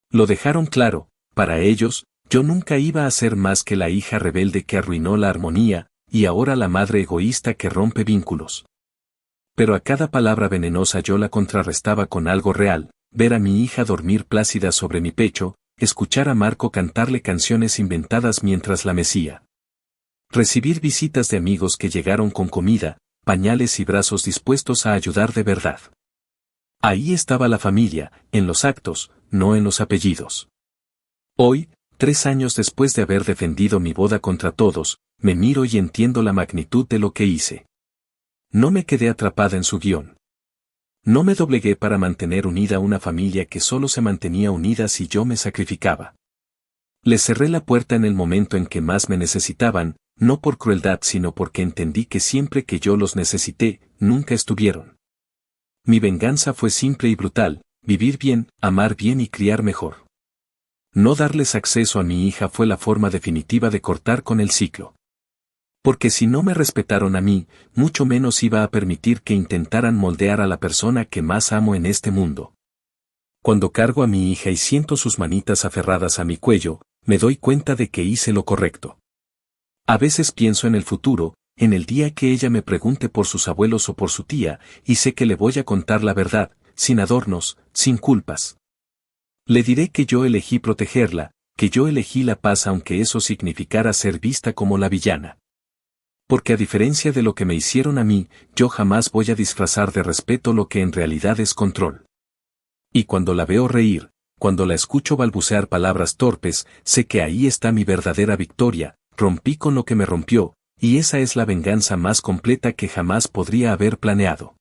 Lo dejaron claro, para ellos, yo nunca iba a ser más que la hija rebelde que arruinó la armonía, y ahora la madre egoísta que rompe vínculos. Pero a cada palabra venenosa yo la contrarrestaba con algo real, ver a mi hija dormir plácida sobre mi pecho, escuchar a Marco cantarle canciones inventadas mientras la mecía. Recibir visitas de amigos que llegaron con comida, pañales y brazos dispuestos a ayudar de verdad. Ahí estaba la familia, en los actos, no en los apellidos. Hoy, 3 años después de haber defendido mi boda contra todos, me miro y entiendo la magnitud de lo que hice. No me quedé atrapada en su guión. No me doblegué para mantener unida una familia que solo se mantenía unida si yo me sacrificaba. Les cerré la puerta en el momento en que más me necesitaban, no por crueldad sino porque entendí que siempre que yo los necesité, nunca estuvieron. Mi venganza fue simple y brutal: vivir bien, amar bien y criar mejor. No darles acceso a mi hija fue la forma definitiva de cortar con el ciclo. Porque si no me respetaron a mí, mucho menos iba a permitir que intentaran moldear a la persona que más amo en este mundo. Cuando cargo a mi hija y siento sus manitas aferradas a mi cuello, me doy cuenta de que hice lo correcto. A veces pienso en el futuro, en el día que ella me pregunte por sus abuelos o por su tía, y sé que le voy a contar la verdad, sin adornos, sin culpas. Le diré que yo elegí protegerla, que yo elegí la paz aunque eso significara ser vista como la villana. Porque a diferencia de lo que me hicieron a mí, yo jamás voy a disfrazar de respeto lo que en realidad es control. Y cuando la veo reír, cuando la escucho balbucear palabras torpes, sé que ahí está mi verdadera victoria: rompí con lo que me rompió, y esa es la venganza más completa que jamás podría haber planeado.